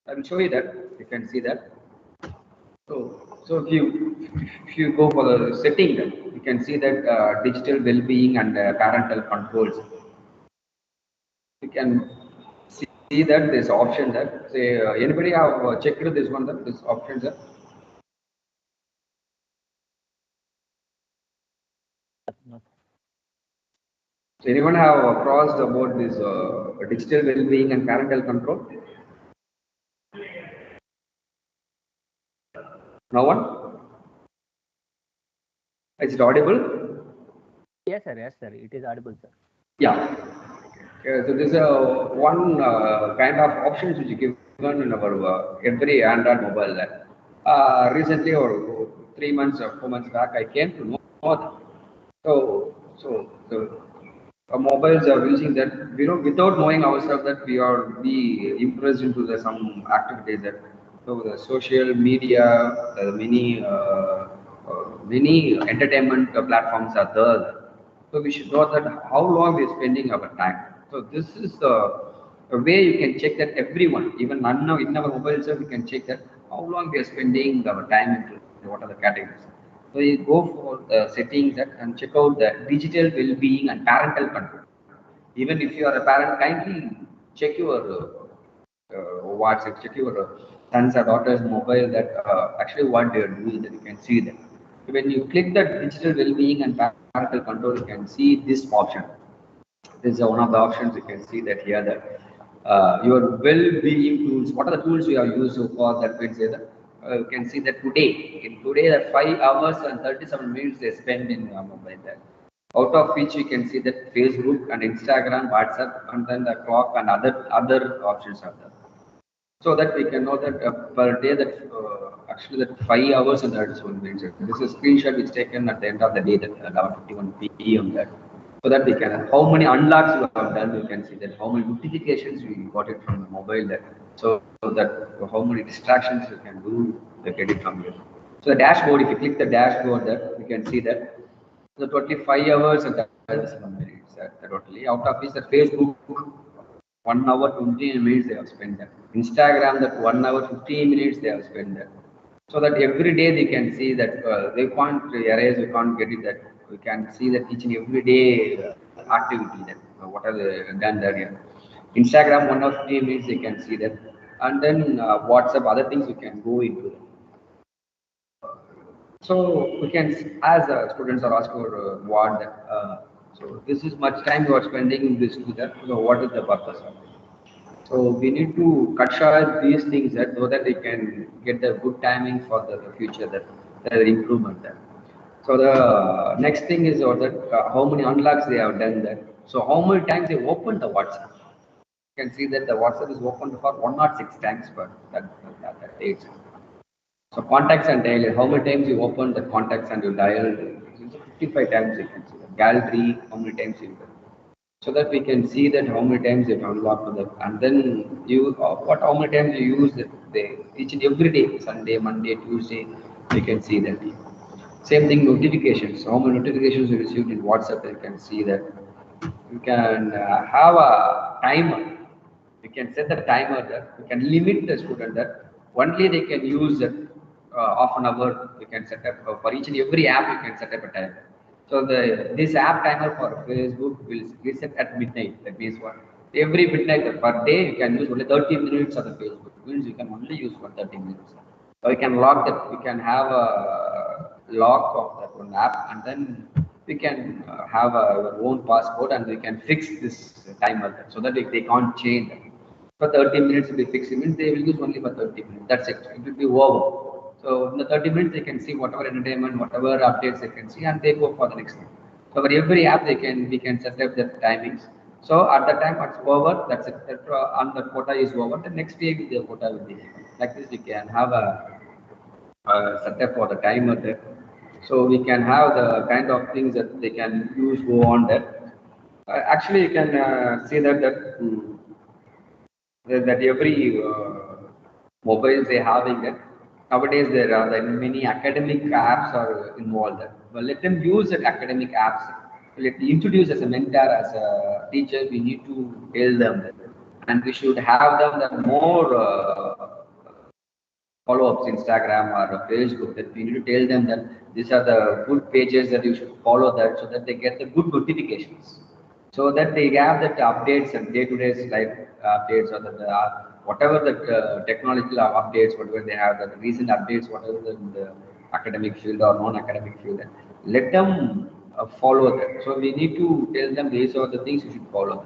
I will show you that, you can see that. So if you go for the setting, then you can see that digital well-being and parental controls. You can see that this option that say anybody have checked this one, that this option there. No. So anyone have crossed about this digital well-being and parental control? No one? Is it audible? Yes, sir. It is audible, sir. Yeah. So there's a one kind of options which is given in our every Android mobile. Recently, or 3 months or 4 months back, I came to know that. So the mobiles are using that, without knowing ourselves that we are be impressed into the some activities that, so the social media, many entertainment platforms are there. So we should know that how long we are spending our time. So this is a way you can check that everyone, even now in our mobile itself, we can check that how long we are spending our time into what are the categories. So you go for the settings and check out the digital well-being and parental control. Even if you are a parent, kindly check your WhatsApp, check your sons or daughters' mobile that actually what they are doing, that you can see that. When you click that digital well-being and parental control, you can see this option. This is one of the options. You can see that here that your well-being tools. What are the tools you have used so far? That means that you can see that today that 5 hours and 37 minutes they spend in mobile. That out of which you can see that Facebook and Instagram, WhatsApp, and then the clock and other options are there. So that we can know that per day that actually that 5 hours and 37 minutes. This is a screenshot which taken at the end of the day, that 11:51 p.m. that. So that we can, how many unlocks we have done, we can see that how many notifications we got it from the mobile, that so that how many distractions you can do, they get it from here. So the dashboard, if you click the dashboard, that we can see that the 25 hours and 37 minutes totally, out of which the Facebook 1 hour 15 minutes they have spent there. Instagram, that 1 hour 15 minutes they have spent there. So that every day they can see that they can't erase, we can't get it, that we can see that each and every day activity that what are they done there. Yeah. Instagram 1 hour 15 minutes they can see that, and then WhatsApp, other things you can go into that. So we can, as students are asked for what, so this is much time you are spending in this to that. So what is the purpose of it? So we need to cut short these things that so that they can get the good timing for the future, that the improvement there. So the next thing is that how many unlocks they have done that. So how many times they opened the WhatsApp. You can see that the WhatsApp is opened for 106 times per that day. So contacts and dial, how many times you open the contacts and you dial? 55 times you can see the gallery, how many times you do. So that we can see that how many times you unlock to the, and then you how many times you use each and every day, Sunday, Monday, Tuesday, you can see that. Same thing, notifications. How many notifications you received in WhatsApp, you can see that. You can have a timer. You can set the timer that you can limit the student that only they can use half an hour. You can set up for each and every app. You can set up a timer. So this app timer for Facebook will reset at midnight. That means what? Every midnight per day you can use only 30 minutes of the Facebook. Means you can only use for 30 minutes. So you can lock that. You can have a lock of that one app, and then we can have our own passcode, and we can fix this timer so that they can't change. For 30 minutes will be fixed, means they will use only for 30 minutes. That's it. It will be over. So in the 30 minutes they can see whatever entertainment, whatever updates they can see, and they go for the next one. So for every app we can set up the timings. So at the time it's over, that's it. And the quota is over. The next day the quota will be given. Like this, we can have a setup for the timer there. So we can have the kind of things that they can use go on there. Actually, you can see that every mobiles they having that. Nowadays there are many academic apps are involved there. But let them use that academic apps. Let introduce as a mentor, as a teacher, we need to tell them that. And we should have them the more follow-ups, Instagram or Facebook, that we need to tell them that these are the good pages that you should follow that, so that they get the good notifications, so that they have that updates and day-to-day life updates, or whatever the technological updates, whatever they have, the recent updates, whatever the academic field or non-academic field, let them follow that. So we need to tell them these are the things you should follow.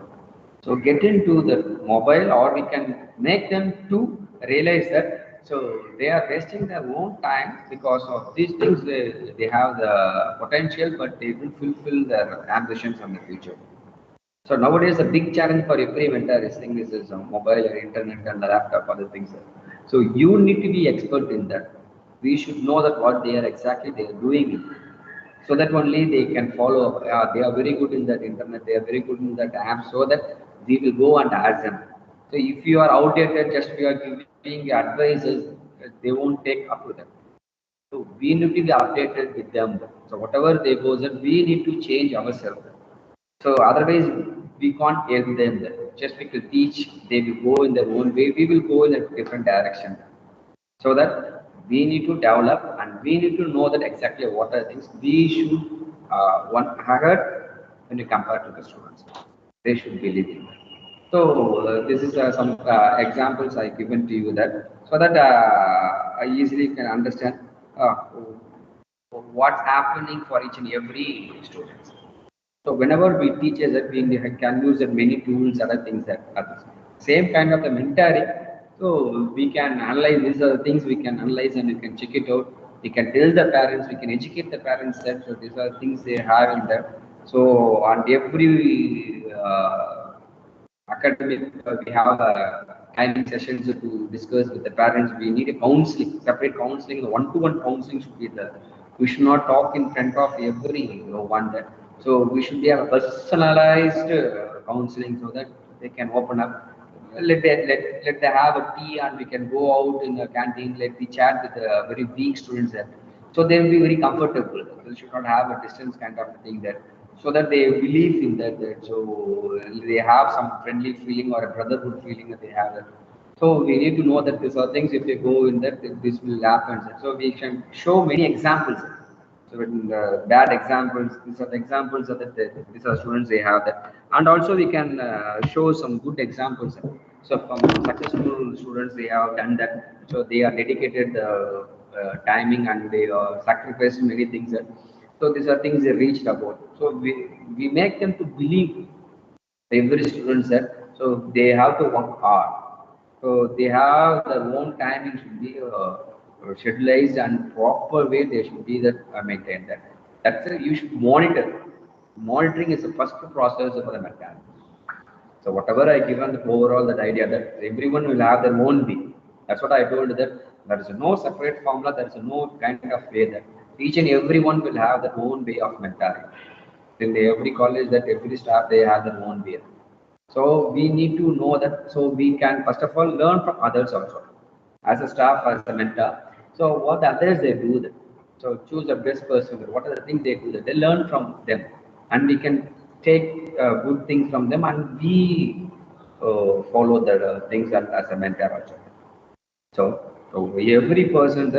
So get into the mobile, or we can make them to realize that So they are wasting their own time because of these things. They have the potential, but they will fulfill their ambitions in the future. So nowadays, the big challenge for every mentor is thing is mobile or internet and the laptop, other things. So you need to be expert in that. We should know that what they are exactly they are doing, so that only they can follow up. They are very good in that internet. They are very good in that app. So that we will go and ask them. So if you are outdated, just you are giving advices, they won't take up to them. So we need to be updated with them. So whatever they go, we need to change ourselves. So otherwise, we can't help them. Just because teach, they will go in their own way. We will go in a different direction. So that we need to develop and we need to know that exactly what are things we should one ahead when you compare to the students. They should believe in that. So this is some examples I given to you that so that I easily can understand what's happening for each and every student. So whenever we teach as that we can use many tools, other things that others. Same kind of the mentoring. So we can analyze these are the things we can analyze and we can check it out. We can tell the parents, we can educate the parents that so these are things they have in there. So on every academic, we have training sessions to discuss with the parents. We need a counseling, separate counseling. The one-to-one counseling should be there. We should not talk in front of every one that. So we should be a personalized counseling so that they can open up. Let they have a tea and we can go out in the canteen. Let we chat with the very weak students there. So they will be very comfortable. They should not have a distance kind of thing there. So that they believe in that. So they have some friendly feeling or a brotherhood feeling that they have that. So we need to know that these are things if they go in that this will happen. So we can show many examples. So in the bad examples, these are the examples of these are students they have that, and also we can show some good examples. So from successful students they have done that. So they are dedicated timing and they sacrificed many things. So these are things they reached about. So we make them to believe every student said. So they have to work hard. So they have their own timing should be scheduled and proper way they should be that maintained. That's you should monitor. Monitoring is the first process of the mechanic. So whatever I given the overall that idea that everyone will have their own way. That's what I told that there is no separate formula. There is no kind of way that each and everyone will have their own way of mentoring. In every college, that every staff they have their own way. So we need to know that. So we can first of all learn from others also, as a staff, as a mentor. So what others they do that. So choose the best person. What are the things they do that they learn from them, and we can take good things from them, and we follow the things as a mentor also. So every person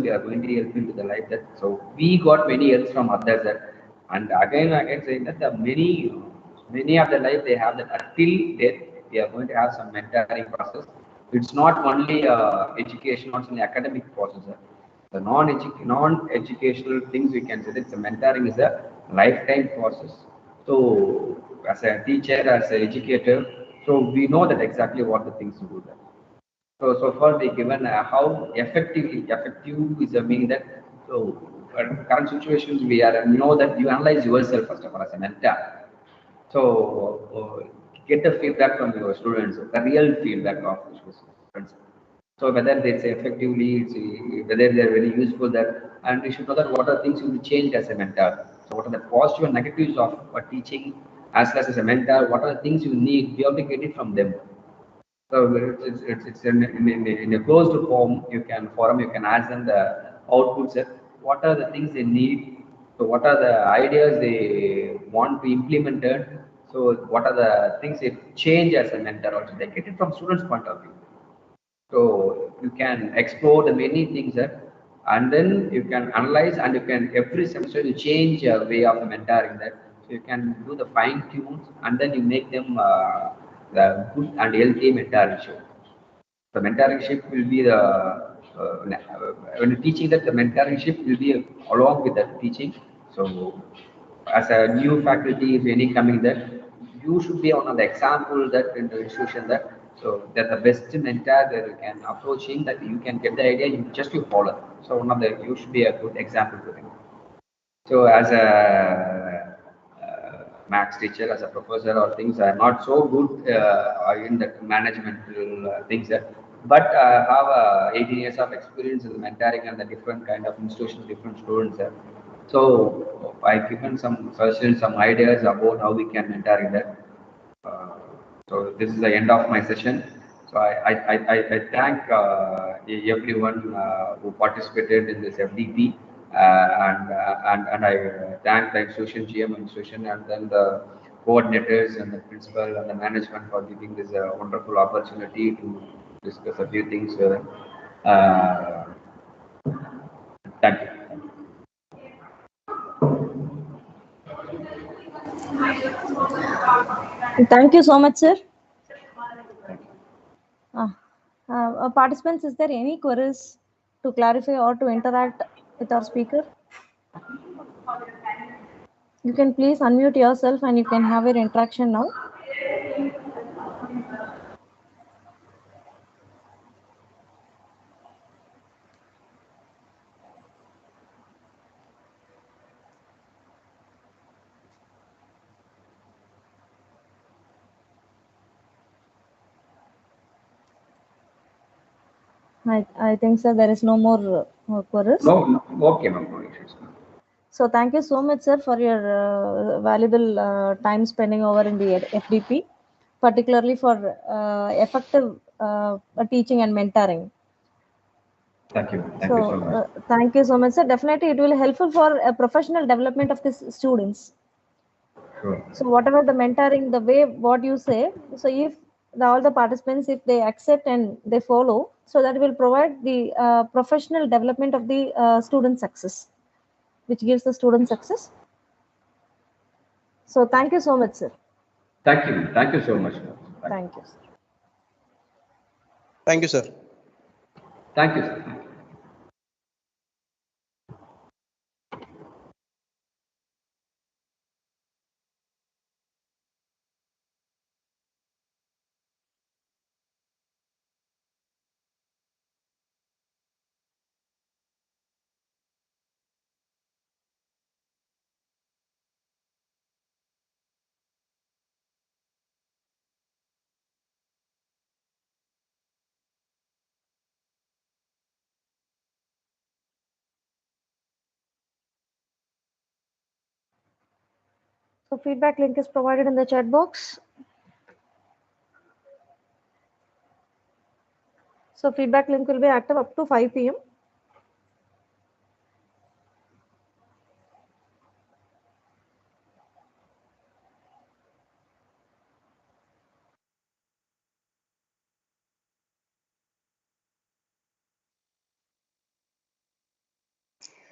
we are going to help into the life that. So we got many helps from others that, and again saying that the many of the life they have that until death we are going to have some mentoring process. It's not only education, not only academic process. The non-educational things we can say that the mentoring is a lifetime process. So as a teacher, as an educator, so we know that exactly what the things to do that. So far we given how effective is a meaning that so current situations we are know that you analyze yourself first of all as a mentor. So get the feedback from your students, the real feedback of the students. So whether they say effectively, whether they are very useful that, and we should know that what are things you will change as a mentor. So what are the positive and negatives of teaching as well as a mentor? What are the things you need? We have to get it from them. So it's in a closed form. You can ask them the outputs. What are the things they need? So what are the ideas they want to implement? So what are the things they change as a mentor? Also, they get it from students' point of view. So you can explore the many things and then you can analyze and you can every semester you change your way of mentoring that. So you can do the fine tunes and then you make them the good and healthy mentorship. The mentorship will be the when you're teaching that the mentorship will be along with the teaching. So as a new faculty, if any coming there, you should be one of the example that in the institution that So that's the best mentor that you can approach him, that you can get the idea, you follow. So one of the, you should be a good example to him. So as a maths teacher, as a professor or things, are not so good in the managemental things, but I have 18 years of experience in mentoring and the different kind of institutions, different students. So I've given some suggestions, some ideas about how we can mentor in that. So this is the end of my session. So I thank everyone who participated in this FDP, and I thank the institution, GM institution, and then the coordinators and the principal and the management for giving this wonderful opportunity to discuss a few things. Thank you. Thank you so much, sir. Participants, is there any queries to clarify or to interact with our speaker? You can please unmute yourself and you can have your interaction now. I think, sir, there is no more queries. No, okay, ma'am. No issues. So thank you so much, sir, for your valuable time spending over in the FDP, particularly for effective teaching and mentoring. Thank you. Thank you so much. Thank you so much, sir. Definitely, it will helpful for a professional development of the students. Sure. So whatever the mentoring, the way what you say, so if all the participants, if they accept and they follow, so that will provide the professional development of the student success, which gives the student success. So thank you so much, sir. Thank you. Thank you so much. Thank you, sir. Thank you, sir. Thank you, sir. So feedback link is provided in the chat box. So feedback link will be active up to 5 p.m.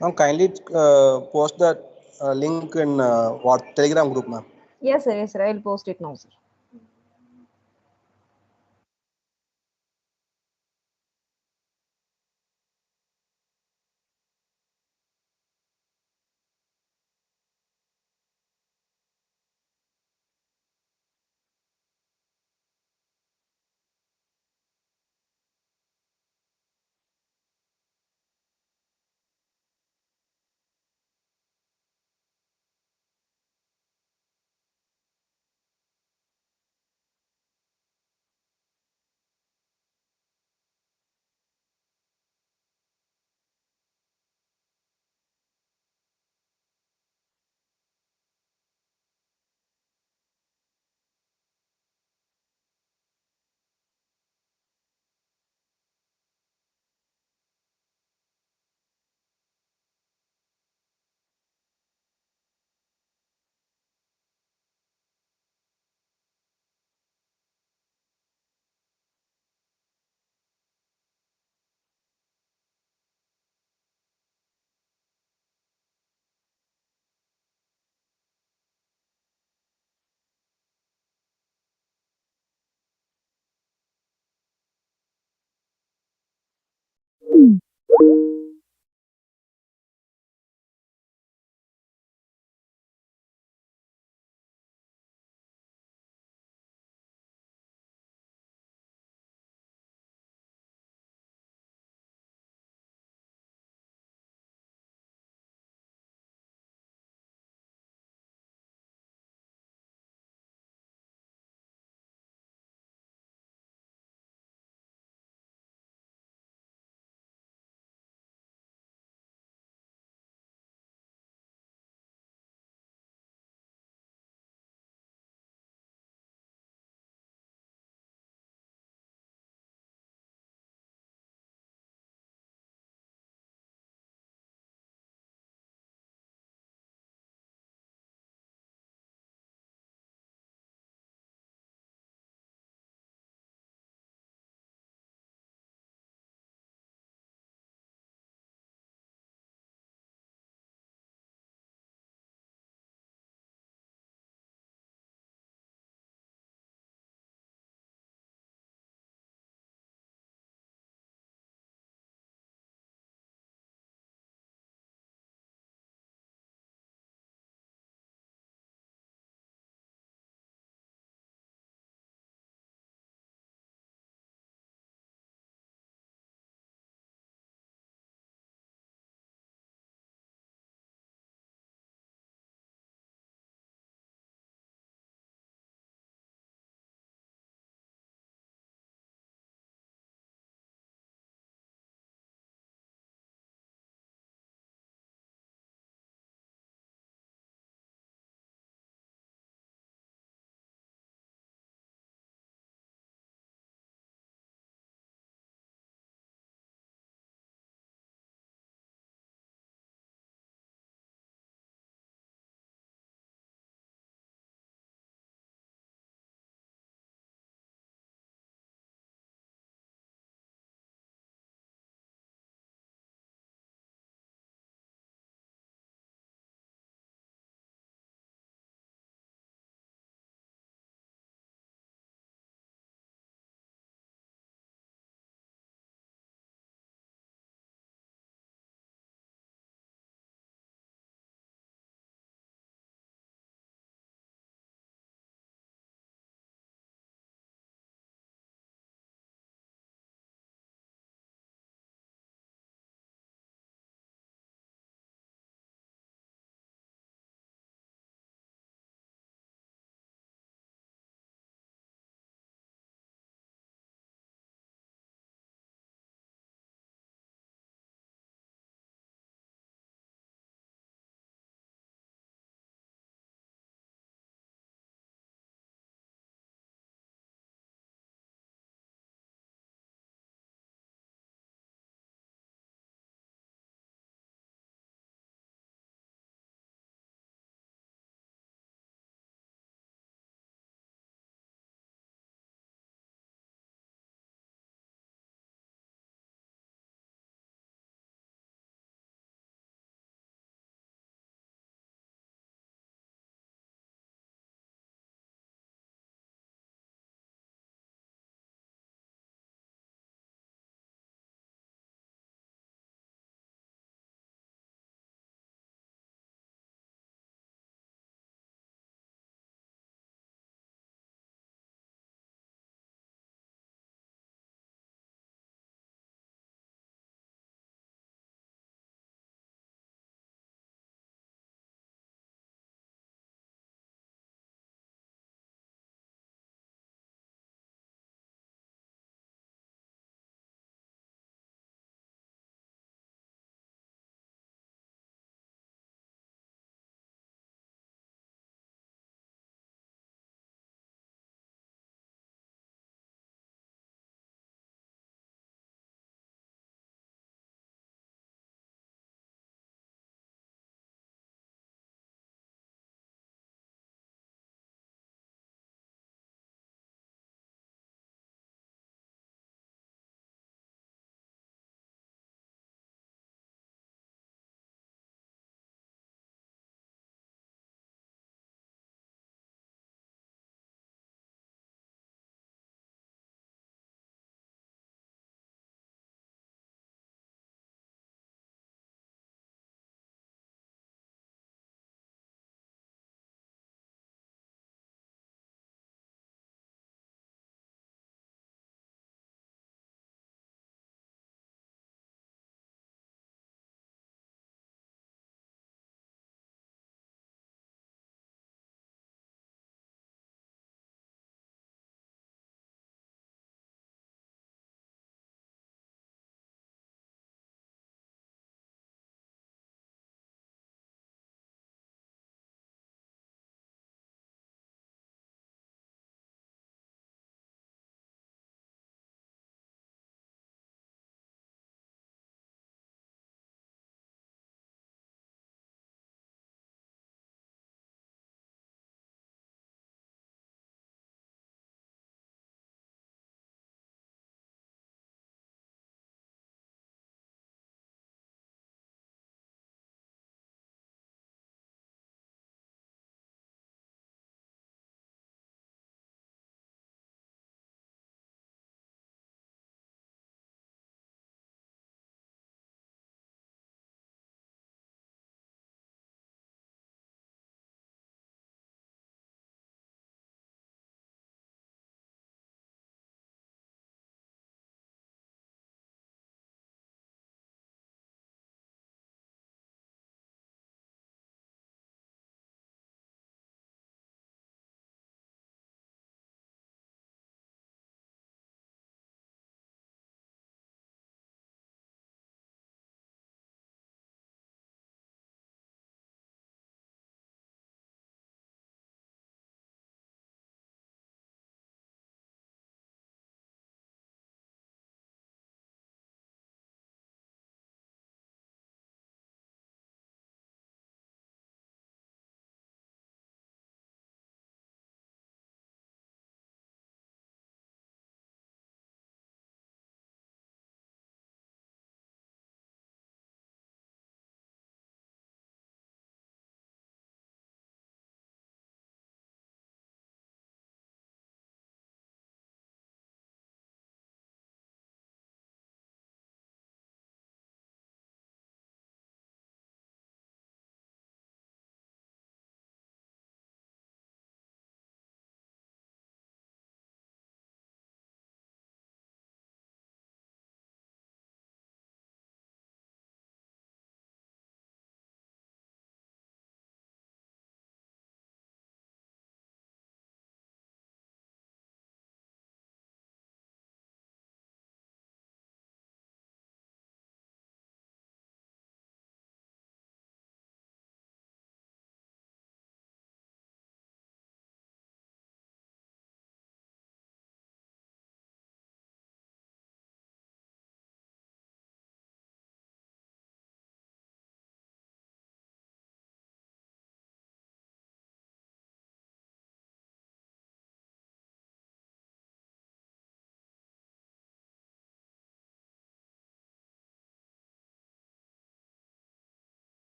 Ma'am, kindly post that link in what Telegram group, ma'am. Yes, sir. Yes, sir. I'll post it now, sir.